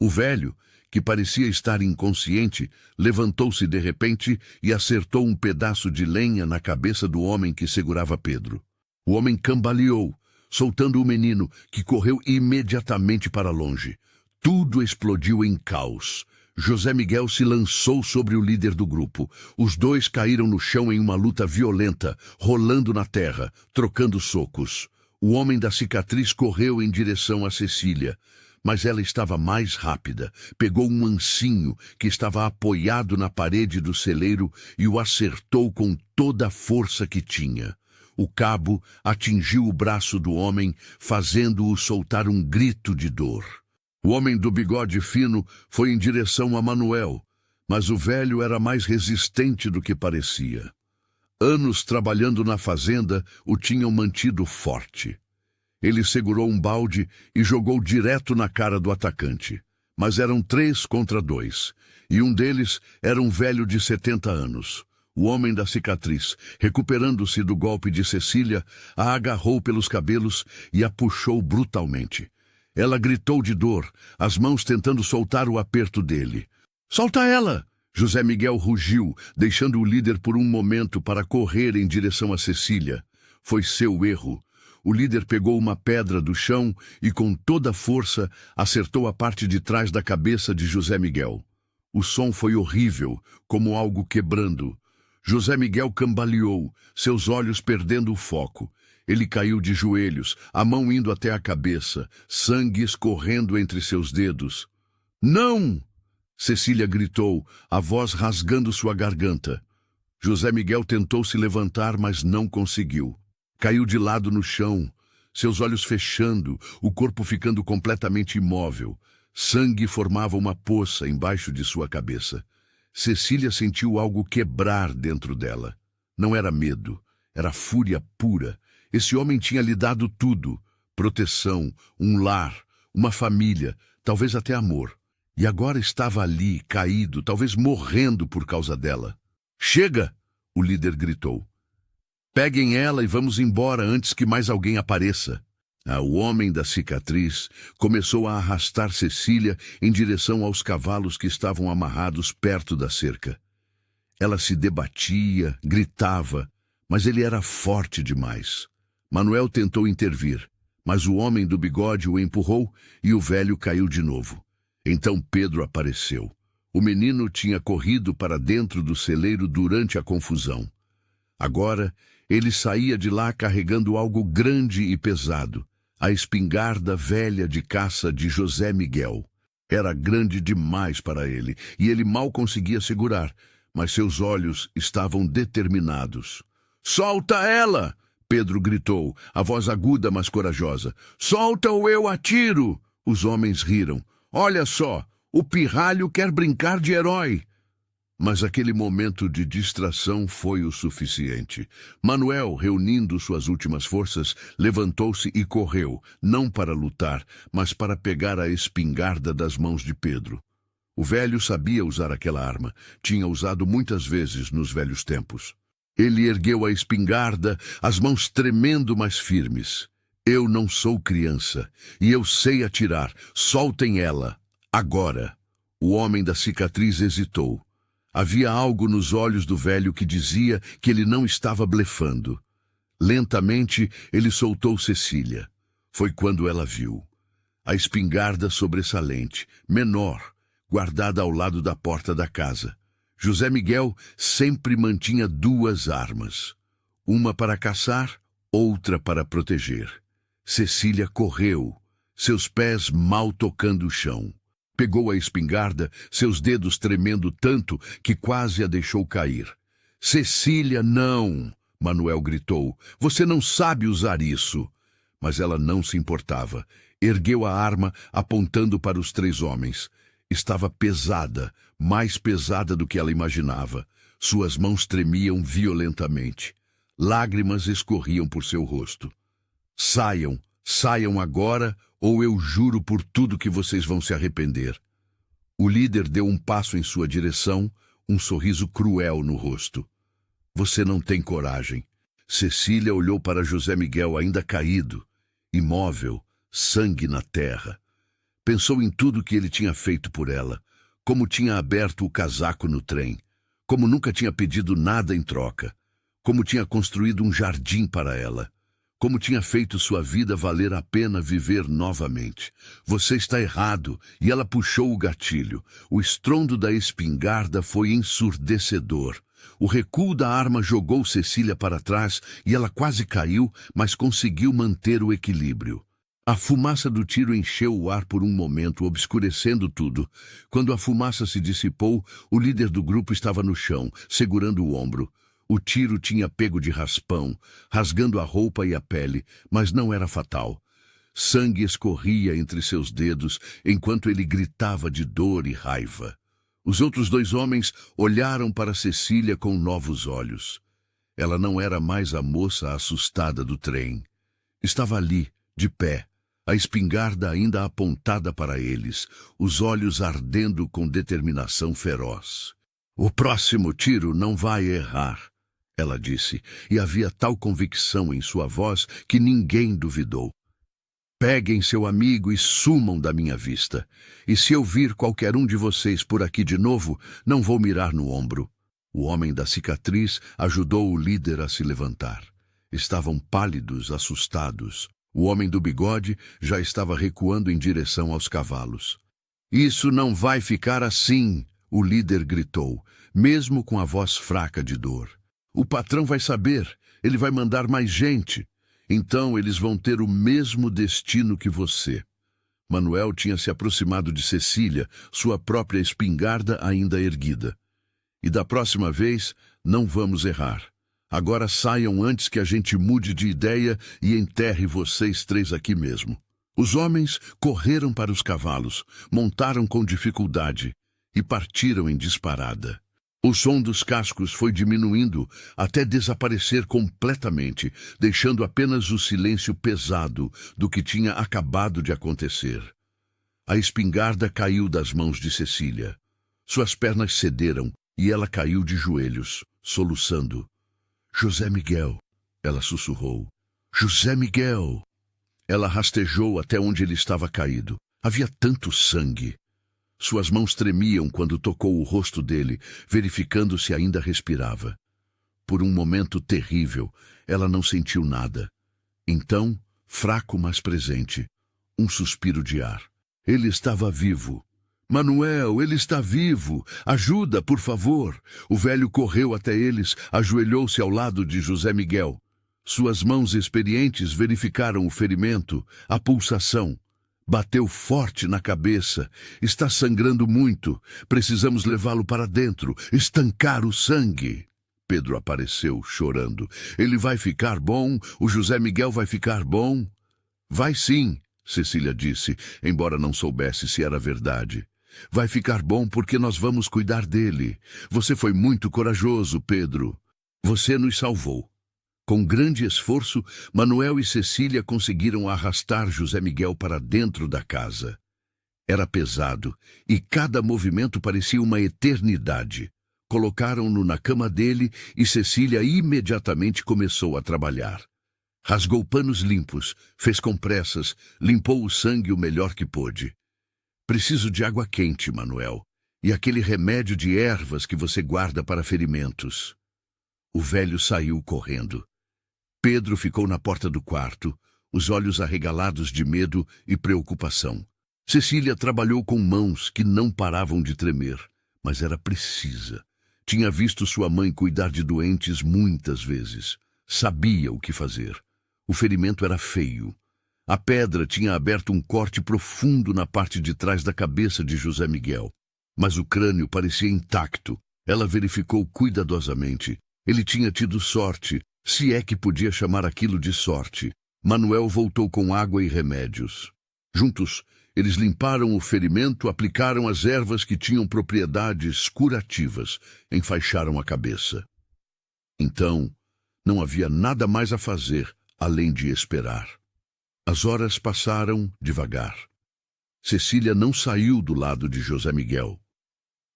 O velho, que parecia estar inconsciente, levantou-se de repente e acertou um pedaço de lenha na cabeça do homem que segurava Pedro. O homem cambaleou, soltando o menino, que correu imediatamente para longe. Tudo explodiu em caos. José Miguel se lançou sobre o líder do grupo. Os 2 caíram no chão em uma luta violenta, rolando na terra, trocando socos. O homem da cicatriz correu em direção a Cecília, mas ela estava mais rápida. Pegou um ancinho que estava apoiado na parede do celeiro e o acertou com toda a força que tinha. O cabo atingiu o braço do homem, fazendo-o soltar um grito de dor. O homem do bigode fino foi em direção a Manuel, mas o velho era mais resistente do que parecia. Anos trabalhando na fazenda o tinham mantido forte. Ele segurou um balde e jogou direto na cara do atacante. Mas eram 3 contra 2, e um deles era um velho de 70 anos. O homem da cicatriz, recuperando-se do golpe de Cecília, a agarrou pelos cabelos e a puxou brutalmente. Ela gritou de dor, as mãos tentando soltar o aperto dele. Solta ela! José Miguel rugiu, deixando o líder por um momento para correr em direção a Cecília. Foi seu erro. O líder pegou uma pedra do chão e, com toda a força, acertou a parte de trás da cabeça de José Miguel. O som foi horrível, como algo quebrando. José Miguel cambaleou, seus olhos perdendo o foco. Ele caiu de joelhos, a mão indo até a cabeça, sangue escorrendo entre seus dedos. Não! Cecília gritou, a voz rasgando sua garganta. José Miguel tentou se levantar, mas não conseguiu. Caiu de lado no chão, seus olhos fechando, o corpo ficando completamente imóvel. Sangue formava uma poça embaixo de sua cabeça. Cecília sentiu algo quebrar dentro dela. Não era medo, era fúria pura. Esse homem tinha lhe dado tudo: proteção, um lar, uma família, talvez até amor. E agora estava ali, caído, talvez morrendo por causa dela. Chega! O líder gritou. Peguem ela e vamos embora antes que mais alguém apareça. O homem da cicatriz começou a arrastar Cecília em direção aos cavalos que estavam amarrados perto da cerca. Ela se debatia, gritava, mas ele era forte demais. Manuel tentou intervir, mas o homem do bigode o empurrou e o velho caiu de novo. Então Pedro apareceu. O menino tinha corrido para dentro do celeiro durante a confusão. Agora, ele saía de lá carregando algo grande e pesado, a espingarda velha de caça de José Miguel. Era grande demais para ele, e ele mal conseguia segurar, mas seus olhos estavam determinados. Solta ela! Pedro gritou, a voz aguda mas corajosa. Solta ou eu atiro! Os homens riram. Olha só, o pirralho quer brincar de herói. Mas aquele momento de distração foi o suficiente. Manuel, reunindo suas últimas forças, levantou-se e correu, não para lutar, mas para pegar a espingarda das mãos de Pedro. O velho sabia usar aquela arma, tinha usado muitas vezes nos velhos tempos. Ele ergueu a espingarda, as mãos tremendo, mas firmes. Eu não sou criança, e eu sei atirar. Soltem ela, agora. O homem da cicatriz hesitou. Havia algo nos olhos do velho que dizia que ele não estava blefando. Lentamente, ele soltou Cecília. Foi quando ela viu. A espingarda sobressalente, menor, guardada ao lado da porta da casa. José Miguel sempre mantinha duas armas. Uma para caçar, outra para proteger. Cecília correu, seus pés mal tocando o chão. Pegou a espingarda, seus dedos tremendo tanto que quase a deixou cair. Cecília, não! Manuel gritou. Você não sabe usar isso. Mas ela não se importava. Ergueu a arma, apontando para os três homens. Estava pesada, mais pesada do que ela imaginava. Suas mãos tremiam violentamente. Lágrimas escorriam por seu rosto. Saiam, saiam agora, ou eu juro por tudo que vocês vão se arrepender. O líder deu um passo em sua direção, um sorriso cruel no rosto. Você não tem coragem. Cecília olhou para José Miguel ainda caído, imóvel, sangue na terra. Pensou em tudo que ele tinha feito por ela, como tinha aberto o casaco no trem, como nunca tinha pedido nada em troca, como tinha construído um jardim para ela, como tinha feito sua vida valer a pena viver novamente. Você está errado, e ela puxou o gatilho. O estrondo da espingarda foi ensurdecedor. O recuo da arma jogou Cecília para trás e ela quase caiu, mas conseguiu manter o equilíbrio. A fumaça do tiro encheu o ar por um momento, obscurecendo tudo. Quando a fumaça se dissipou, o líder do grupo estava no chão, segurando o ombro. O tiro tinha pego de raspão, rasgando a roupa e a pele, mas não era fatal. Sangue escorria entre seus dedos, enquanto ele gritava de dor e raiva. Os outros dois homens olharam para Cecília com novos olhos. Ela não era mais a moça assustada do trem. Estava ali, de pé, a espingarda ainda apontada para eles, os olhos ardendo com determinação feroz. O próximo tiro não vai errar, ela disse, e havia tal convicção em sua voz que ninguém duvidou. Peguem seu amigo e sumam da minha vista. E se eu vir qualquer um de vocês por aqui de novo, não vou mirar no ombro. O homem da cicatriz ajudou o líder a se levantar. Estavam pálidos, assustados. O homem do bigode já estava recuando em direção aos cavalos. Isso não vai ficar assim, o líder gritou, mesmo com a voz fraca de dor. O patrão vai saber, ele vai mandar mais gente. Então eles vão ter o mesmo destino que você. Manuel tinha se aproximado de Cecília, sua própria espingarda ainda erguida. E da próxima vez, não vamos errar. Agora saiam antes que a gente mude de ideia e enterre vocês três aqui mesmo. Os homens correram para os cavalos, montaram com dificuldade e partiram em disparada. O som dos cascos foi diminuindo até desaparecer completamente, deixando apenas o silêncio pesado do que tinha acabado de acontecer. A espingarda caiu das mãos de Cecília. Suas pernas cederam e ela caiu de joelhos, soluçando. José Miguel, ela sussurrou. José Miguel! Ela rastejou até onde ele estava caído. Havia tanto sangue. Suas mãos tremiam quando tocou o rosto dele, verificando se ainda respirava. Por um momento terrível, ela não sentiu nada. Então, fraco mas presente, um suspiro de ar. Ele estava vivo. Manuel, ele está vivo! Ajuda, por favor! O velho correu até eles, ajoelhou-se ao lado de José Miguel. Suas mãos experientes verificaram o ferimento, a pulsação. Bateu forte na cabeça. Está sangrando muito. Precisamos levá-lo para dentro, estancar o sangue. Pedro apareceu, chorando. Ele vai ficar bom? O José Miguel vai ficar bom? Vai sim, Cecília disse, embora não soubesse se era verdade. Vai ficar bom porque nós vamos cuidar dele. Você foi muito corajoso, Pedro. Você nos salvou. Com grande esforço, Manuel e Cecília conseguiram arrastar José Miguel para dentro da casa. Era pesado, e cada movimento parecia uma eternidade. Colocaram-no na cama dele e Cecília imediatamente começou a trabalhar. Rasgou panos limpos, fez compressas, limpou o sangue o melhor que pôde. Preciso de água quente, Manuel, e aquele remédio de ervas que você guarda para ferimentos. O velho saiu correndo. Pedro ficou na porta do quarto, os olhos arregalados de medo e preocupação. Cecília trabalhou com mãos que não paravam de tremer, mas era precisa. Tinha visto sua mãe cuidar de doentes muitas vezes. Sabia o que fazer. O ferimento era feio. A pedra tinha aberto um corte profundo na parte de trás da cabeça de José Miguel, mas o crânio parecia intacto. Ela verificou cuidadosamente. Ele tinha tido sorte, se é que podia chamar aquilo de sorte. Manuel voltou com água e remédios. Juntos, eles limparam o ferimento, aplicaram as ervas que tinham propriedades curativas, enfaixaram a cabeça. Então, não havia nada mais a fazer além de esperar. As horas passaram devagar. Cecília não saiu do lado de José Miguel.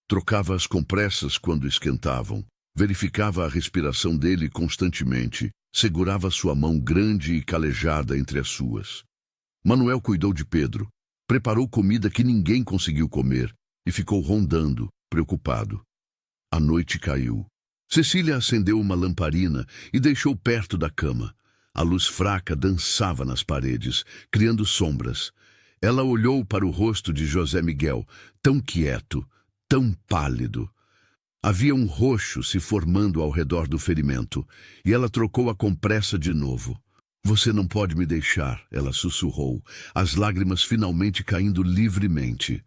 Trocava as compressas quando esquentavam, verificava a respiração dele constantemente, segurava sua mão grande e calejada entre as suas. Manuel cuidou de Pedro, preparou comida que ninguém conseguiu comer e ficou rondando, preocupado. A noite caiu. Cecília acendeu uma lamparina e deixou perto da cama. A luz fraca dançava nas paredes, criando sombras. Ela olhou para o rosto de José Miguel, tão quieto, tão pálido. Havia um roxo se formando ao redor do ferimento, e ela trocou a compressa de novo. Você não pode me deixar, ela sussurrou, as lágrimas finalmente caindo livremente.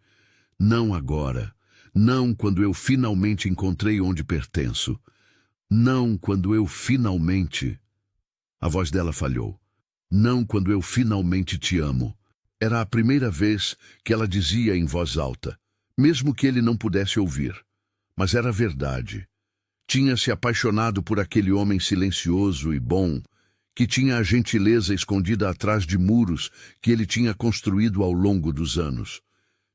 Não agora. Não quando eu finalmente encontrei onde pertenço. Não quando eu finalmente... A voz dela falhou. Não quando eu finalmente te amo. Era a primeira vez que ela dizia em voz alta, mesmo que ele não pudesse ouvir. Mas era verdade. Tinha se apaixonado por aquele homem silencioso e bom, que tinha a gentileza escondida atrás de muros que ele tinha construído ao longo dos anos.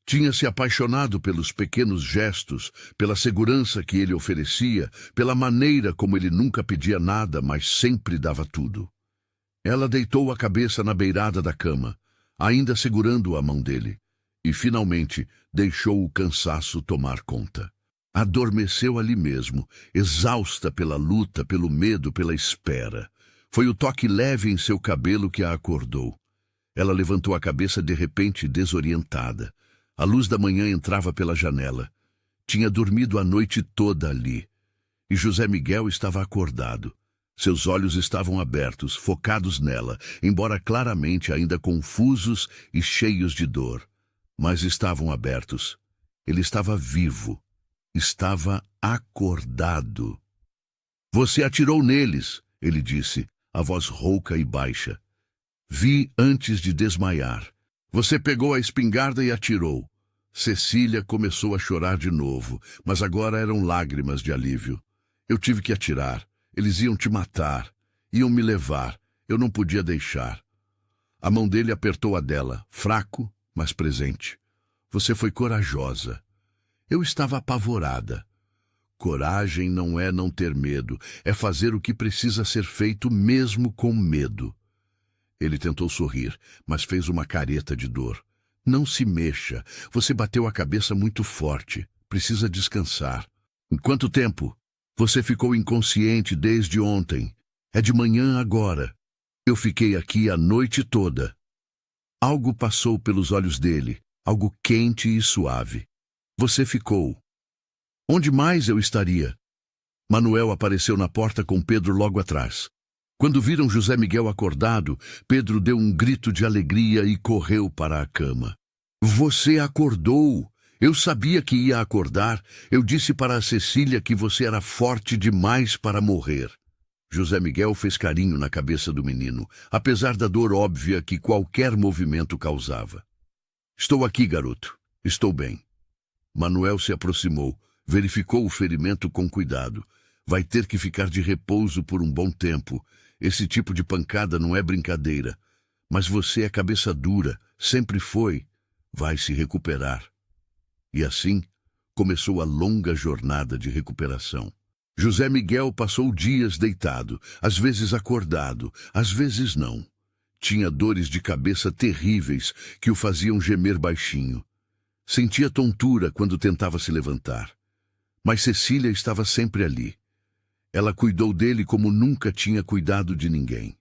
Tinha se apaixonado pelos pequenos gestos, pela segurança que ele oferecia, pela maneira como ele nunca pedia nada, mas sempre dava tudo. Ela deitou a cabeça na beirada da cama, ainda segurando a mão dele, e finalmente deixou o cansaço tomar conta. Adormeceu ali mesmo, exausta pela luta, pelo medo, pela espera. Foi o toque leve em seu cabelo que a acordou. Ela levantou a cabeça de repente, desorientada. A luz da manhã entrava pela janela. Tinha dormido a noite toda ali. E José Miguel estava acordado. Seus olhos estavam abertos, focados nela, embora claramente ainda confusos e cheios de dor. Mas estavam abertos. Ele estava vivo. Estava acordado. Você atirou neles, ele disse, a voz rouca e baixa. Vi antes de desmaiar. Você pegou a espingarda e atirou. Cecília começou a chorar de novo, mas agora eram lágrimas de alívio. Eu tive que atirar. Eles iam te matar. Iam me levar. Eu não podia deixar. A mão dele apertou a dela, fraco, mas presente. Você foi corajosa. Eu estava apavorada. Coragem não é não ter medo, é fazer o que precisa ser feito mesmo com medo. Ele tentou sorrir, mas fez uma careta de dor. Não se mexa, você bateu a cabeça muito forte, precisa descansar. Em quanto tempo? Você ficou inconsciente desde ontem. É de manhã agora. Eu fiquei aqui a noite toda. Algo passou pelos olhos dele, algo quente e suave. Você ficou. Onde mais eu estaria? Manuel apareceu na porta com Pedro logo atrás. Quando viram José Miguel acordado, Pedro deu um grito de alegria e correu para a cama. Você acordou! Eu sabia que ia acordar. Eu disse para a Cecília que você era forte demais para morrer. José Miguel fez carinho na cabeça do menino, apesar da dor óbvia que qualquer movimento causava. Estou aqui, garoto. Estou bem. Manuel se aproximou, verificou o ferimento com cuidado. Vai ter que ficar de repouso por um bom tempo. Esse tipo de pancada não é brincadeira. Mas você é cabeça dura, sempre foi. Vai se recuperar. E assim começou a longa jornada de recuperação. José Miguel passou dias deitado, às vezes acordado, às vezes não. Tinha dores de cabeça terríveis que o faziam gemer baixinho. Sentia tontura quando tentava se levantar. Mas Cecília estava sempre ali. Ela cuidou dele como nunca tinha cuidado de ninguém.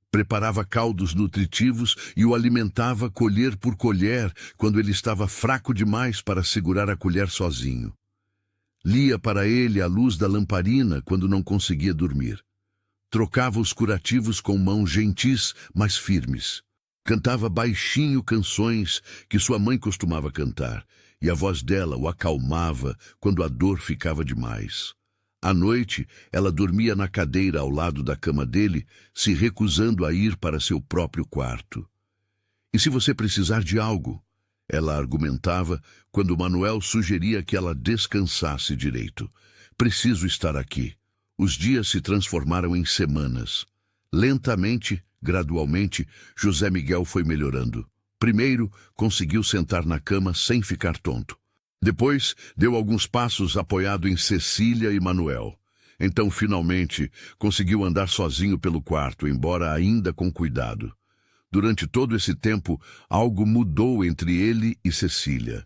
Preparava caldos nutritivos e o alimentava colher por colher quando ele estava fraco demais para segurar a colher sozinho. Lia para ele à luz da lamparina quando não conseguia dormir. Trocava os curativos com mãos gentis, mas firmes. Cantava baixinho canções que sua mãe costumava cantar, e a voz dela o acalmava quando a dor ficava demais. À noite, ela dormia na cadeira ao lado da cama dele, se recusando a ir para seu próprio quarto. E se você precisar de algo, ela argumentava quando Manuel sugeria que ela descansasse direito. Preciso estar aqui. Os dias se transformaram em semanas. Lentamente, gradualmente, José Miguel foi melhorando. Primeiro, conseguiu sentar na cama sem ficar tonto. Depois, deu alguns passos apoiado em Cecília e Manuel. Então, finalmente, conseguiu andar sozinho pelo quarto, embora ainda com cuidado. Durante todo esse tempo, algo mudou entre ele e Cecília.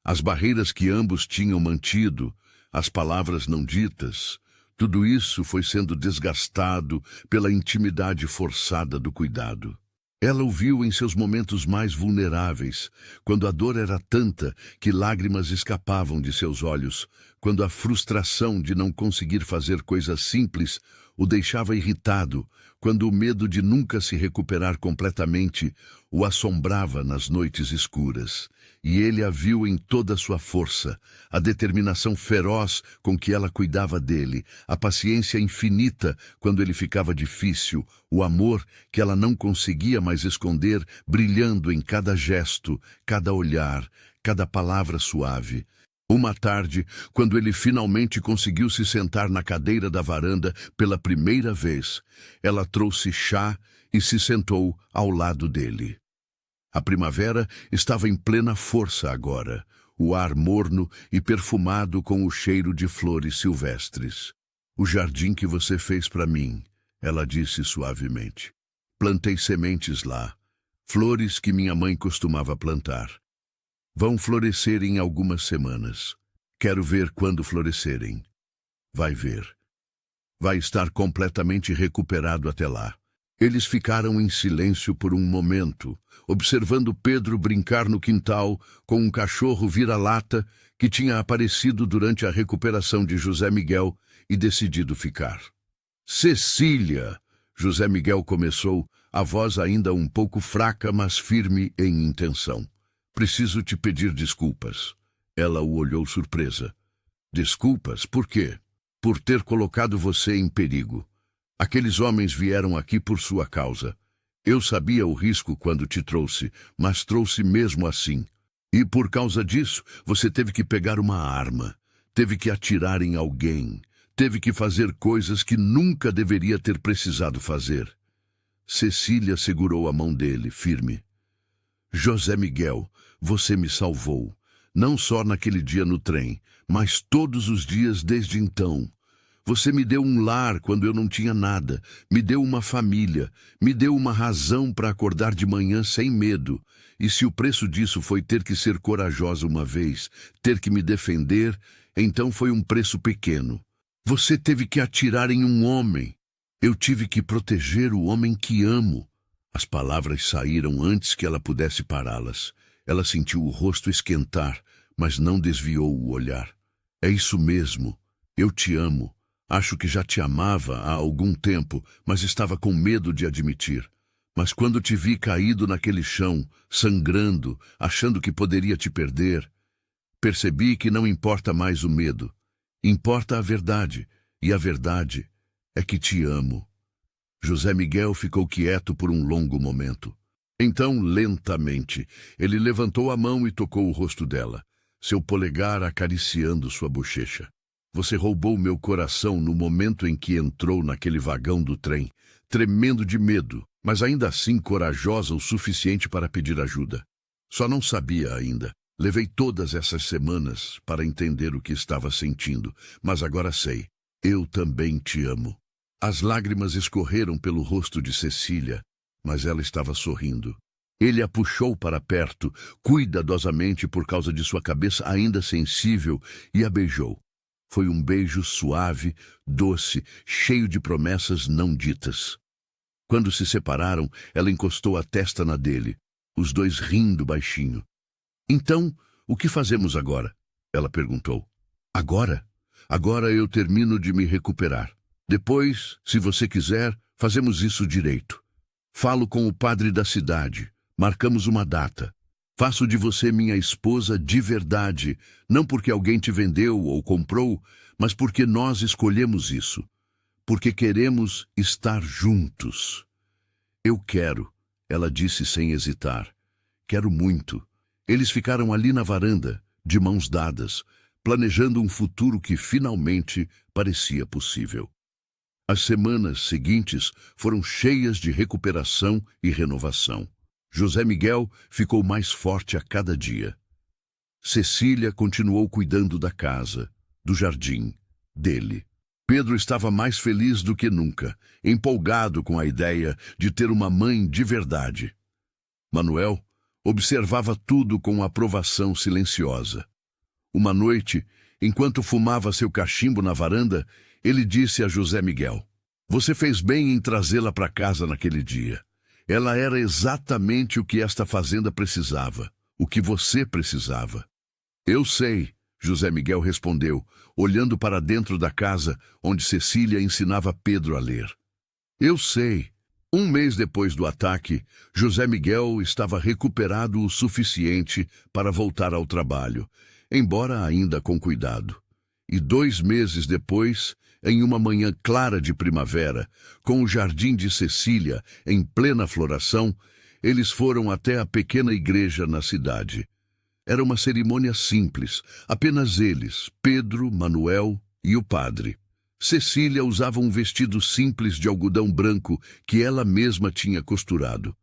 As barreiras que ambos tinham mantido, as palavras não ditas, tudo isso foi sendo desgastado pela intimidade forçada do cuidado. Ela o viu em seus momentos mais vulneráveis, quando a dor era tanta que lágrimas escapavam de seus olhos, quando a frustração de não conseguir fazer coisas simples o deixava irritado, quando o medo de nunca se recuperar completamente o assombrava nas noites escuras. E ele a viu em toda a sua força, a determinação feroz com que ela cuidava dele, a paciência infinita quando ele ficava difícil, o amor que ela não conseguia mais esconder, brilhando em cada gesto, cada olhar, cada palavra suave. Uma tarde, quando ele finalmente conseguiu se sentar na cadeira da varanda pela primeira vez, ela trouxe chá e se sentou ao lado dele. A primavera estava em plena força agora, o ar morno e perfumado com o cheiro de flores silvestres. "O jardim que você fez para mim", ela disse suavemente. "Plantei sementes lá, flores que minha mãe costumava plantar. Vão florescer em algumas semanas. Quero ver quando florescerem. Vai ver. Vai estar completamente recuperado até lá." Eles ficaram em silêncio por um momento, observando Pedro brincar no quintal com um cachorro vira-lata que tinha aparecido durante a recuperação de José Miguel e decidido ficar. "Cecília!" José Miguel começou, a voz ainda um pouco fraca, mas firme em intenção. "Preciso te pedir desculpas." Ela o olhou surpresa. "Desculpas? Por quê?" "Por ter colocado você em perigo. Aqueles homens vieram aqui por sua causa. Eu sabia o risco quando te trouxe, mas trouxe mesmo assim. E por causa disso, você teve que pegar uma arma, teve que atirar em alguém, teve que fazer coisas que nunca deveria ter precisado fazer." Cecília segurou a mão dele, firme. "José Miguel, você me salvou, não só naquele dia no trem, mas todos os dias desde então. Você me deu um lar quando eu não tinha nada, me deu uma família, me deu uma razão para acordar de manhã sem medo. E se o preço disso foi ter que ser corajosa uma vez, ter que me defender, então foi um preço pequeno. Você teve que atirar em um homem. Eu tive que proteger o homem que amo." As palavras saíram antes que ela pudesse pará-las. Ela sentiu o rosto esquentar, mas não desviou o olhar. "É isso mesmo. Eu te amo. Acho que já te amava há algum tempo, mas estava com medo de admitir. Mas quando te vi caído naquele chão, sangrando, achando que poderia te perder, percebi que não importa mais o medo. Importa a verdade, e a verdade é que te amo." José Miguel ficou quieto por um longo momento. Então, lentamente, ele levantou a mão e tocou o rosto dela. seu polegar acariciando sua bochecha. Você roubou meu coração no momento em que entrou naquele vagão do trem, tremendo de medo, mas ainda assim corajosa o suficiente para pedir ajuda. Só não sabia ainda. Levei todas essas semanas para entender o que estava sentindo, mas agora sei. Eu também te amo. As lágrimas escorreram pelo rosto de Cecília, mas ela estava sorrindo. Ele a puxou para perto, cuidadosamente por causa de sua cabeça ainda sensível, e a beijou. Foi um beijo suave, doce, cheio de promessas não ditas. Quando se separaram, ela encostou a testa na dele, os dois rindo baixinho. Então, o que fazemos agora? Ela perguntou. Agora? Agora eu termino de me recuperar. Depois, se você quiser, fazemos isso direito. Falo com o padre da cidade. Marcamos uma data. Faço de você minha esposa de verdade, não porque alguém te vendeu ou comprou, mas porque nós escolhemos isso. Porque queremos estar juntos. Eu quero, ela disse sem hesitar. Quero muito. Eles ficaram ali na varanda, de mãos dadas, planejando um futuro que finalmente parecia possível. As semanas seguintes foram cheias de recuperação e renovação. José Miguel ficou mais forte a cada dia. Cecília continuou cuidando da casa, do jardim, dele. Pedro estava mais feliz do que nunca, empolgado com a ideia de ter uma mãe de verdade. Manuel observava tudo com aprovação silenciosa. Uma noite, enquanto fumava seu cachimbo na varanda, ele disse a José Miguel: "Você fez bem em trazê-la para casa naquele dia. Ela era exatamente o que esta fazenda precisava, o que você precisava." "Eu sei", José Miguel respondeu, olhando para dentro da casa onde Cecília ensinava Pedro a ler. "Eu sei." Um mês depois do ataque, José Miguel estava recuperado o suficiente para voltar ao trabalho, embora ainda com cuidado. E 2 meses depois, em uma manhã clara de primavera, com o jardim de Cecília em plena floração, eles foram até a pequena igreja na cidade. Era uma cerimônia simples, apenas eles, Pedro, Manuel e o padre. Cecília usava um vestido simples de algodão branco que ela mesma tinha costurado.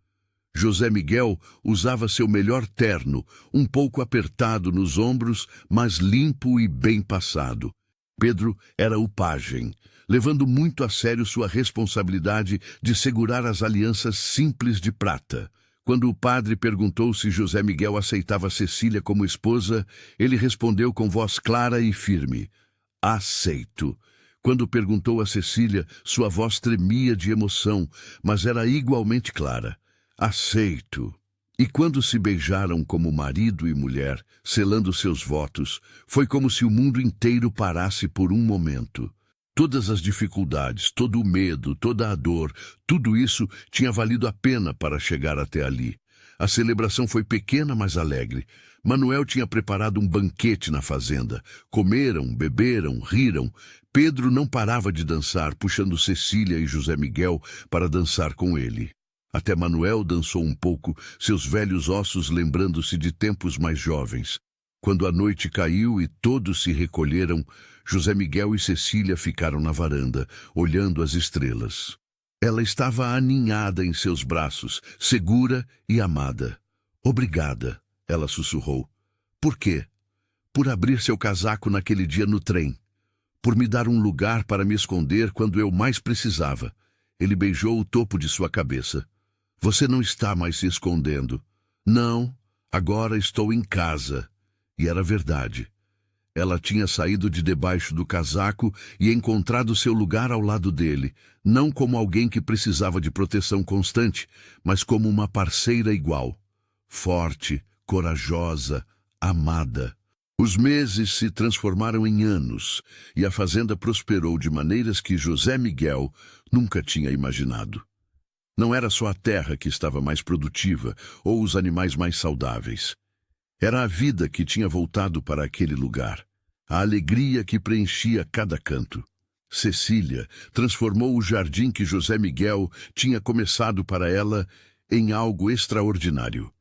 José Miguel usava seu melhor terno, um pouco apertado nos ombros, mas limpo e bem passado. Pedro era o pajem, levando muito a sério sua responsabilidade de segurar as alianças simples de prata. Quando o padre perguntou se José Miguel aceitava Cecília como esposa, ele respondeu com voz clara e firme: "Aceito." Quando perguntou a Cecília, sua voz tremia de emoção, mas era igualmente clara: "Aceito." E quando se beijaram como marido e mulher, selando seus votos, foi como se o mundo inteiro parasse por um momento. Todas as dificuldades, todo o medo, toda a dor, tudo isso tinha valido a pena para chegar até ali. A celebração foi pequena, mas alegre. Manuel tinha preparado um banquete na fazenda. Comeram, beberam, riram. Pedro não parava de dançar, puxando Cecília e José Miguel para dançar com ele. Até Manuel dançou um pouco, seus velhos ossos lembrando-se de tempos mais jovens. Quando a noite caiu e todos se recolheram, José Miguel e Cecília ficaram na varanda, olhando as estrelas. Ela estava aninhada em seus braços, segura e amada. "Obrigada", ela sussurrou. "Por quê?" "Por abrir seu casaco naquele dia no trem. Por me dar um lugar para me esconder quando eu mais precisava." Ele beijou o topo de sua cabeça. "Você não está mais se escondendo." "Não, agora estou em casa." E era verdade. Ela tinha saído de debaixo do casaco e encontrado seu lugar ao lado dele, não como alguém que precisava de proteção constante, mas como uma parceira igual. Forte, corajosa, amada. Os meses se transformaram em anos e a fazenda prosperou de maneiras que José Miguel nunca tinha imaginado. Não era só a terra que estava mais produtiva ou os animais mais saudáveis. Era a vida que tinha voltado para aquele lugar, a alegria que preenchia cada canto. Cecília transformou o jardim que José Miguel tinha começado para ela em algo extraordinário.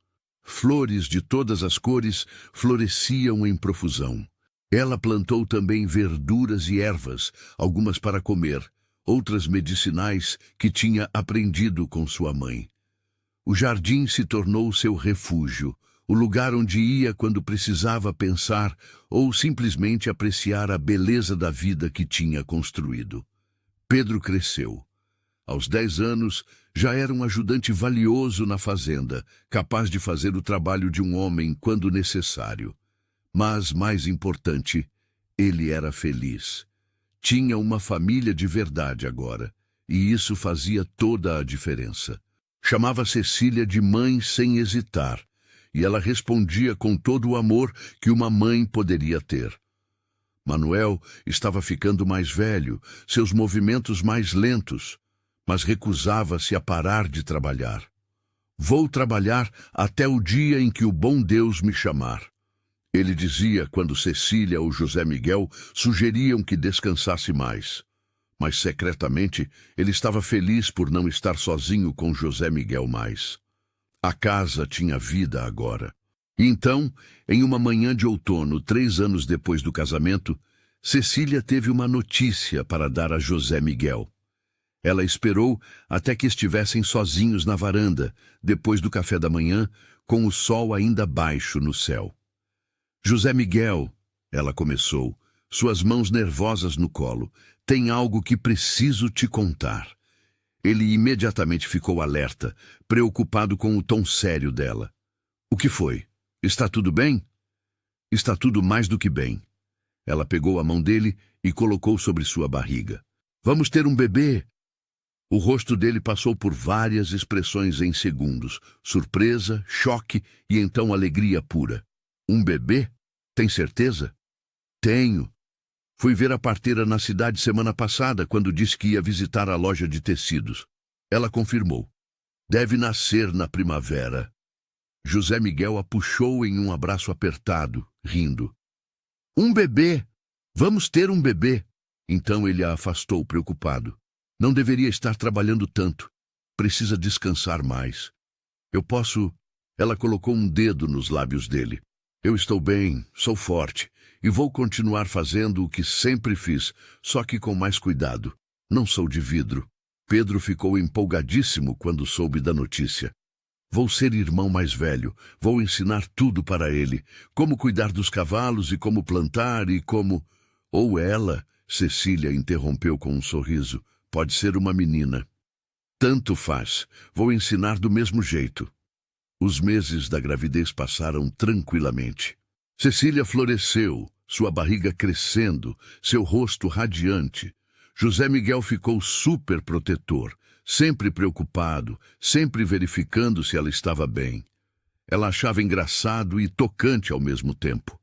Flores de todas as cores floresciam em profusão. Ela plantou também verduras e ervas, algumas para comer, outras medicinais que tinha aprendido com sua mãe. O jardim se tornou seu refúgio, o lugar onde ia quando precisava pensar ou simplesmente apreciar a beleza da vida que tinha construído. Pedro cresceu. Aos 10 anos, já era um ajudante valioso na fazenda, capaz de fazer o trabalho de um homem quando necessário. Mas, mais importante, ele era feliz. Tinha uma família de verdade agora, e isso fazia toda a diferença. Chamava Cecília de mãe sem hesitar, e ela respondia com todo o amor que uma mãe poderia ter. Manuel estava ficando mais velho, seus movimentos mais lentos, mas recusava-se a parar de trabalhar. Vou trabalhar até o dia em que o bom Deus me chamar. Ele dizia quando Cecília ou José Miguel sugeriam que descansasse mais. Mas secretamente ele estava feliz por não estar sozinho com José Miguel mais. A casa tinha vida agora. E então, em uma manhã de outono, 3 anos depois do casamento, Cecília teve uma notícia para dar a José Miguel. Ela esperou até que estivessem sozinhos na varanda, depois do café da manhã, com o sol ainda baixo no céu. José Miguel, ela começou, suas mãos nervosas no colo, tem algo que preciso te contar. Ele imediatamente ficou alerta, preocupado com o tom sério dela. O que foi? Está tudo bem? Está tudo mais do que bem. Ela pegou a mão dele e colocou sobre sua barriga. Vamos ter um bebê! O rosto dele passou por várias expressões em segundos. Surpresa, choque e então alegria pura. Um bebê? Tem certeza? Tenho. Fui ver a parteira na cidade semana passada, quando disse que ia visitar a loja de tecidos. Ela confirmou. Deve nascer na primavera. José Miguel a puxou em um abraço apertado, rindo. Um bebê! Vamos ter um bebê! Então ele a afastou, preocupado. Não deveria estar trabalhando tanto. Precisa descansar mais. Eu posso... Ela colocou um dedo nos lábios dele. Eu estou bem, sou forte, e vou continuar fazendo o que sempre fiz, só que com mais cuidado. Não sou de vidro. Pedro ficou empolgadíssimo quando soube da notícia. Vou ser irmão mais velho, vou ensinar tudo para ele, como cuidar dos cavalos e como plantar e como... Ou ela, Cecília interrompeu com um sorriso, pode ser uma menina. Tanto faz, vou ensinar do mesmo jeito. Os meses da gravidez passaram tranquilamente. Cecília floresceu, sua barriga crescendo, seu rosto radiante. José Miguel ficou super protetor, sempre preocupado, sempre verificando se ela estava bem. Ela achava engraçado e tocante ao mesmo tempo.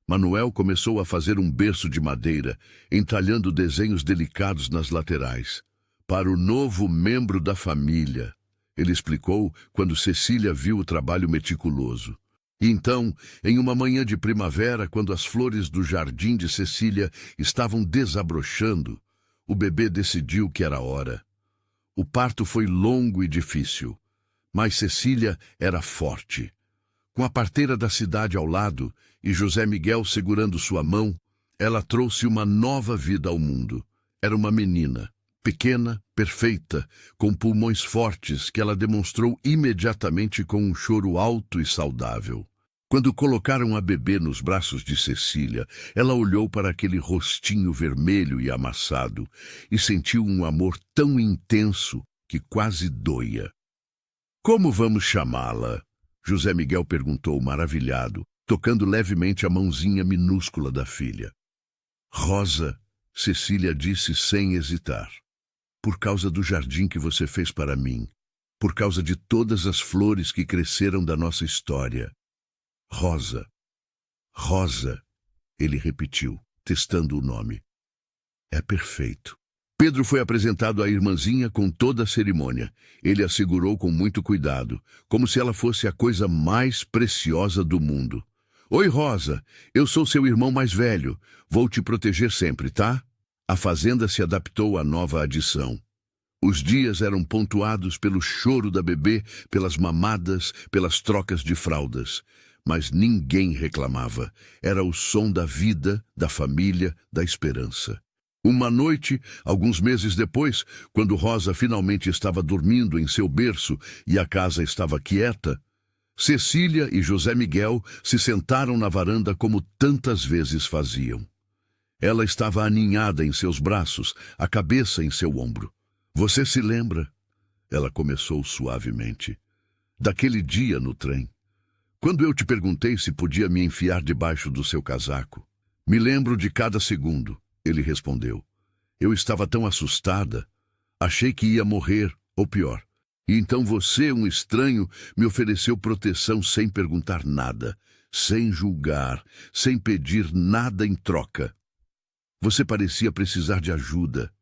Manuel começou a fazer um berço de madeira, entalhando desenhos delicados nas laterais. Para o novo membro da família, ele explicou quando Cecília viu o trabalho meticuloso. E então, em uma manhã de primavera, quando as flores do jardim de Cecília estavam desabrochando, o bebê decidiu que era hora. O parto foi longo e difícil, mas Cecília era forte. Com a parteira da cidade ao lado e José Miguel segurando sua mão, ela trouxe uma nova vida ao mundo. Era uma menina, pequena, perfeita, com pulmões fortes que ela demonstrou imediatamente com um choro alto e saudável. Quando colocaram a bebê nos braços de Cecília, ela olhou para aquele rostinho vermelho e amassado e sentiu um amor tão intenso que quase doía. Como vamos chamá-la? José Miguel perguntou, maravilhado, tocando levemente a mãozinha minúscula da filha. Rosa, Cecília disse sem hesitar. Por causa do jardim que você fez para mim, por causa de todas as flores que cresceram da nossa história. Rosa. Rosa, ele repetiu, testando o nome. É perfeito. Pedro foi apresentado à irmãzinha com toda a cerimônia. Ele a segurou com muito cuidado, como se ela fosse a coisa mais preciosa do mundo. Oi, Rosa, eu sou seu irmão mais velho. Vou te proteger sempre, tá? A fazenda se adaptou à nova adição. Os dias eram pontuados pelo choro da bebê, pelas mamadas, pelas trocas de fraldas. Mas ninguém reclamava. Era o som da vida, da família, da esperança. Uma noite, alguns meses depois, quando Rosa finalmente estava dormindo em seu berço e a casa estava quieta, Cecília e José Miguel se sentaram na varanda como tantas vezes faziam. Ela estava aninhada em seus braços, a cabeça em seu ombro. Você se lembra? Ela começou suavemente. Daquele dia no trem. Quando eu te perguntei se podia me enfiar debaixo do seu casaco. Me lembro de cada segundo, ele respondeu. Eu estava tão assustada. Achei que ia morrer, ou pior. E então você, um estranho, me ofereceu proteção sem perguntar nada, sem julgar, sem pedir nada em troca. Você parecia precisar de ajuda.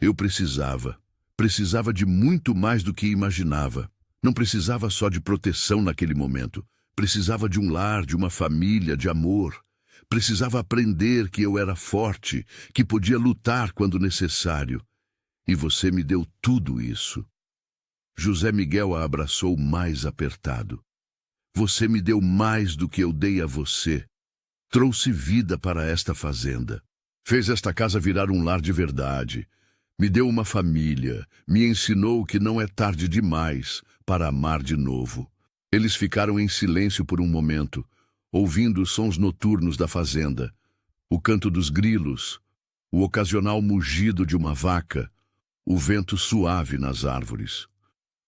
Eu precisava de muito mais do que imaginava. Não precisava só de proteção naquele momento. Precisava de um lar, de uma família, de amor. Precisava aprender que eu era forte, que podia lutar quando necessário. E você me deu tudo isso. José Miguel a abraçou mais apertado. Você me deu mais do que eu dei a você. Trouxe vida para esta fazenda. Fez esta casa virar um lar de verdade. Me deu uma família. Me ensinou que não é tarde demais para amar de novo. Eles ficaram em silêncio por um momento, ouvindo os sons noturnos da fazenda, o canto dos grilos, o ocasional mugido de uma vaca, o vento suave nas árvores.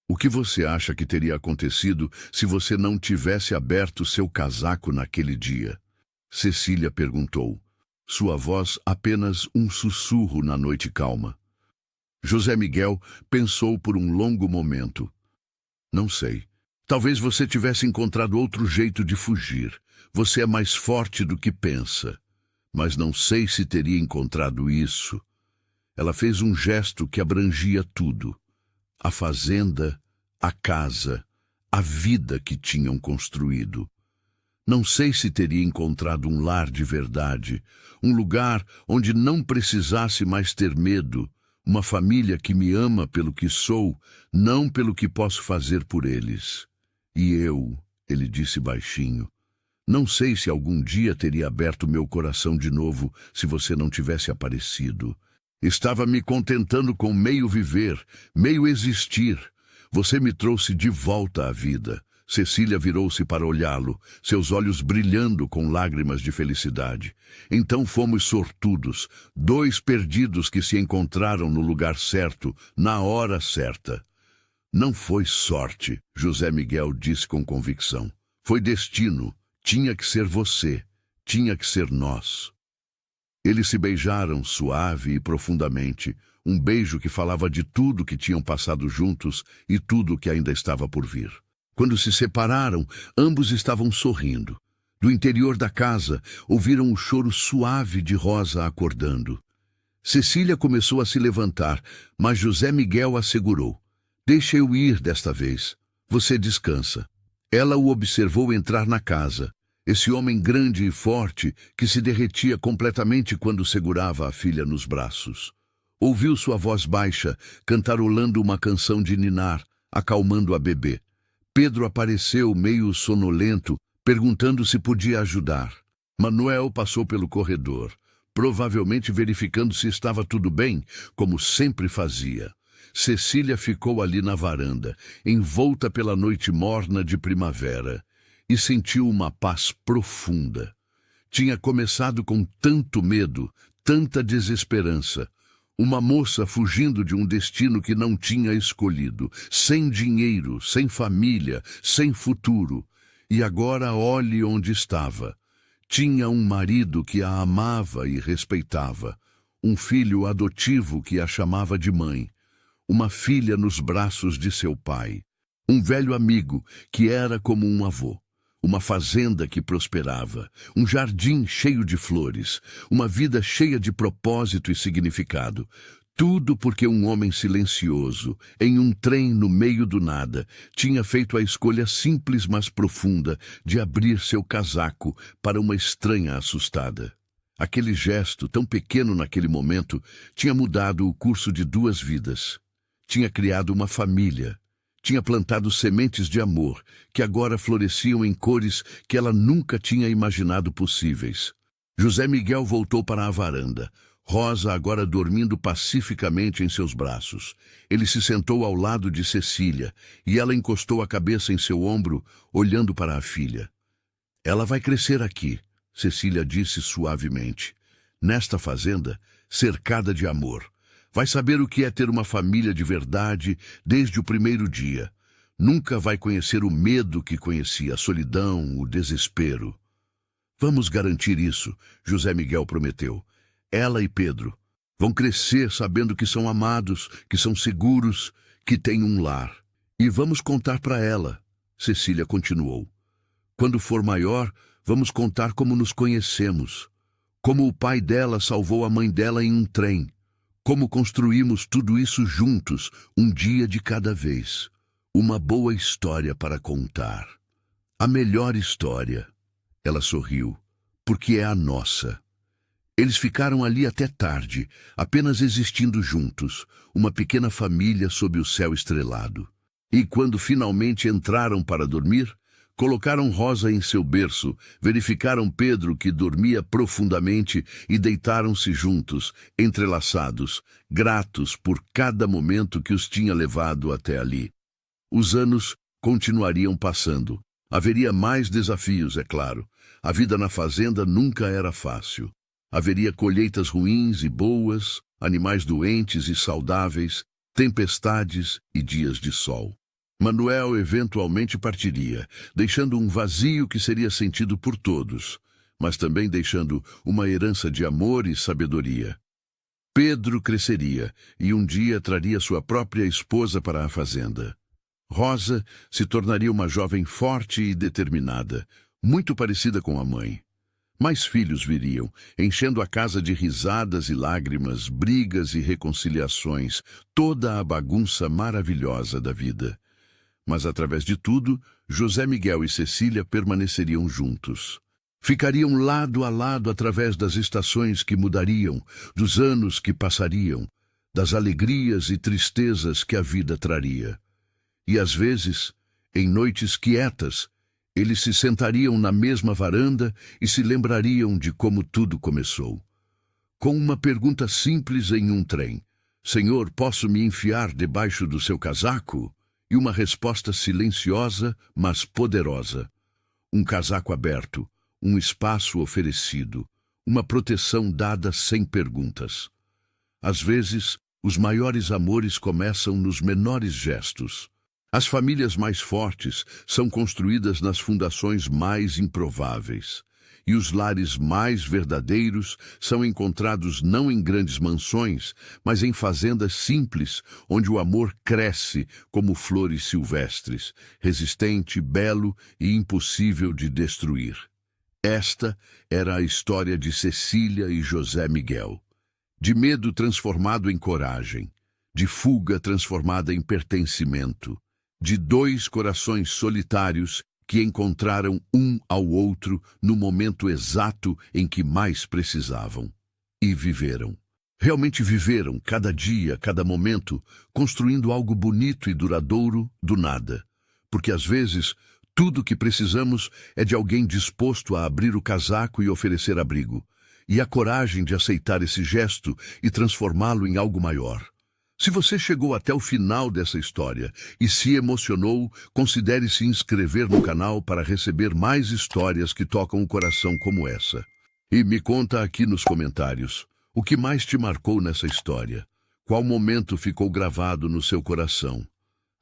O que você acha que teria acontecido se você não tivesse aberto seu casaco naquele dia? Cecília perguntou, sua voz apenas um sussurro na noite calma. José Miguel pensou por um longo momento. Não sei. Talvez você tivesse encontrado outro jeito de fugir. Você é mais forte do que pensa. Mas não sei se teria encontrado isso. Ela fez um gesto que abrangia tudo. A fazenda, a casa, a vida que tinham construído. Não sei se teria encontrado um lar de verdade, um lugar onde não precisasse mais ter medo, uma família que me ama pelo que sou, não pelo que posso fazer por eles. E eu, ele disse baixinho, não sei se algum dia teria aberto meu coração de novo se você não tivesse aparecido. Estava me contentando com meio viver, meio existir. Você me trouxe de volta à vida. Cecília virou-se para olhá-lo, seus olhos brilhando com lágrimas de felicidade. Então fomos sortudos, dois perdidos que se encontraram no lugar certo, na hora certa. Não foi sorte, José Miguel disse com convicção. Foi destino. Tinha que ser você. Tinha que ser nós. Eles se beijaram suave e profundamente, um beijo que falava de tudo que tinham passado juntos e tudo que ainda estava por vir. Quando se separaram, ambos estavam sorrindo. Do interior da casa, ouviram o choro suave de Rosa acordando. Cecília começou a se levantar, mas José Miguel a segurou. Deixa eu ir desta vez. Você descansa. Ela o observou entrar na casa. Esse homem grande e forte que se derretia completamente quando segurava a filha nos braços. Ouviu sua voz baixa, cantarolando uma canção de ninar, acalmando a bebê. Pedro apareceu meio sonolento, perguntando se podia ajudar. Manuel passou pelo corredor, provavelmente verificando se estava tudo bem, como sempre fazia. Cecília ficou ali na varanda, envolta pela noite morna de primavera, e sentiu uma paz profunda. Tinha começado com tanto medo, tanta desesperança. Uma moça fugindo de um destino que não tinha escolhido, sem dinheiro, sem família, sem futuro. E agora olhe onde estava. Tinha um marido que a amava e respeitava, um filho adotivo que a chamava de mãe, uma filha nos braços de seu pai, um velho amigo que era como um avô, uma fazenda que prosperava, um jardim cheio de flores, uma vida cheia de propósito e significado. Tudo porque um homem silencioso, em um trem no meio do nada, tinha feito a escolha simples mas profunda de abrir seu casaco para uma estranha assustada. Aquele gesto, tão pequeno naquele momento, tinha mudado o curso de duas vidas. Tinha criado uma família. Tinha plantado sementes de amor, que agora floresciam em cores que ela nunca tinha imaginado possíveis. José Miguel voltou para a varanda, Rosa agora dormindo pacificamente em seus braços. Ele se sentou ao lado de Cecília, e ela encostou a cabeça em seu ombro, olhando para a filha. Ela vai crescer aqui, Cecília disse suavemente. Nesta fazenda, cercada de amor. Vai saber o que é ter uma família de verdade desde o primeiro dia. Nunca vai conhecer o medo que conhecia, a solidão, o desespero. Vamos garantir isso, José Miguel prometeu. Ela e Pedro vão crescer sabendo que são amados, que são seguros, que têm um lar. E vamos contar para ela, Cecília continuou. Quando for maior, vamos contar como nos conhecemos. Como o pai dela salvou a mãe dela em um trem. Como construímos tudo isso juntos, um dia de cada vez. Uma boa história para contar. A melhor história. Ela sorriu, porque é a nossa. Eles ficaram ali até tarde, apenas existindo juntos, uma pequena família sob o céu estrelado. E quando finalmente entraram para dormir, colocaram Rosa em seu berço, verificaram Pedro, que dormia profundamente, e deitaram-se juntos, entrelaçados, gratos por cada momento que os tinha levado até ali. Os anos continuariam passando. Haveria mais desafios, é claro. A vida na fazenda nunca era fácil. Haveria colheitas ruins e boas, animais doentes e saudáveis, tempestades e dias de sol. Manuel eventualmente partiria, deixando um vazio que seria sentido por todos, mas também deixando uma herança de amor e sabedoria. Pedro cresceria e um dia traria sua própria esposa para a fazenda. Rosa se tornaria uma jovem forte e determinada, muito parecida com a mãe. Mais filhos viriam, enchendo a casa de risadas e lágrimas, brigas e reconciliações, toda a bagunça maravilhosa da vida. Mas, através de tudo, José Miguel e Cecília permaneceriam juntos. Ficariam lado a lado através das estações que mudariam, dos anos que passariam, das alegrias e tristezas que a vida traria. E, às vezes, em noites quietas, eles se sentariam na mesma varanda e se lembrariam de como tudo começou. Com uma pergunta simples em um trem: Senhor, posso me enfiar debaixo do seu casaco? E uma resposta silenciosa, mas poderosa. Um casaco aberto, um espaço oferecido, uma proteção dada sem perguntas. Às vezes, os maiores amores começam nos menores gestos. As famílias mais fortes são construídas nas fundações mais improváveis. E os lares mais verdadeiros são encontrados não em grandes mansões, mas em fazendas simples, onde o amor cresce como flores silvestres, resistente, belo e impossível de destruir. Esta era a história de Cecília e José Miguel. De medo transformado em coragem, de fuga transformada em pertencimento, de dois corações solitários que encontraram um ao outro no momento exato em que mais precisavam. E viveram. Realmente viveram, cada dia, cada momento, construindo algo bonito e duradouro do nada. Porque às vezes, tudo o que precisamos é de alguém disposto a abrir o casaco e oferecer abrigo, e a coragem de aceitar esse gesto e transformá-lo em algo maior. Se você chegou até o final dessa história e se emocionou, considere se inscrever no canal para receber mais histórias que tocam o coração como essa. E me conta aqui nos comentários, o que mais te marcou nessa história? Qual momento ficou gravado no seu coração?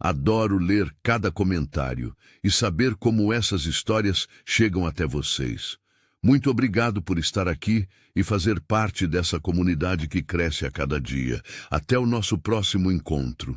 Adoro ler cada comentário e saber como essas histórias chegam até vocês. Muito obrigado por estar aqui e fazer parte dessa comunidade que cresce a cada dia. Até o nosso próximo encontro.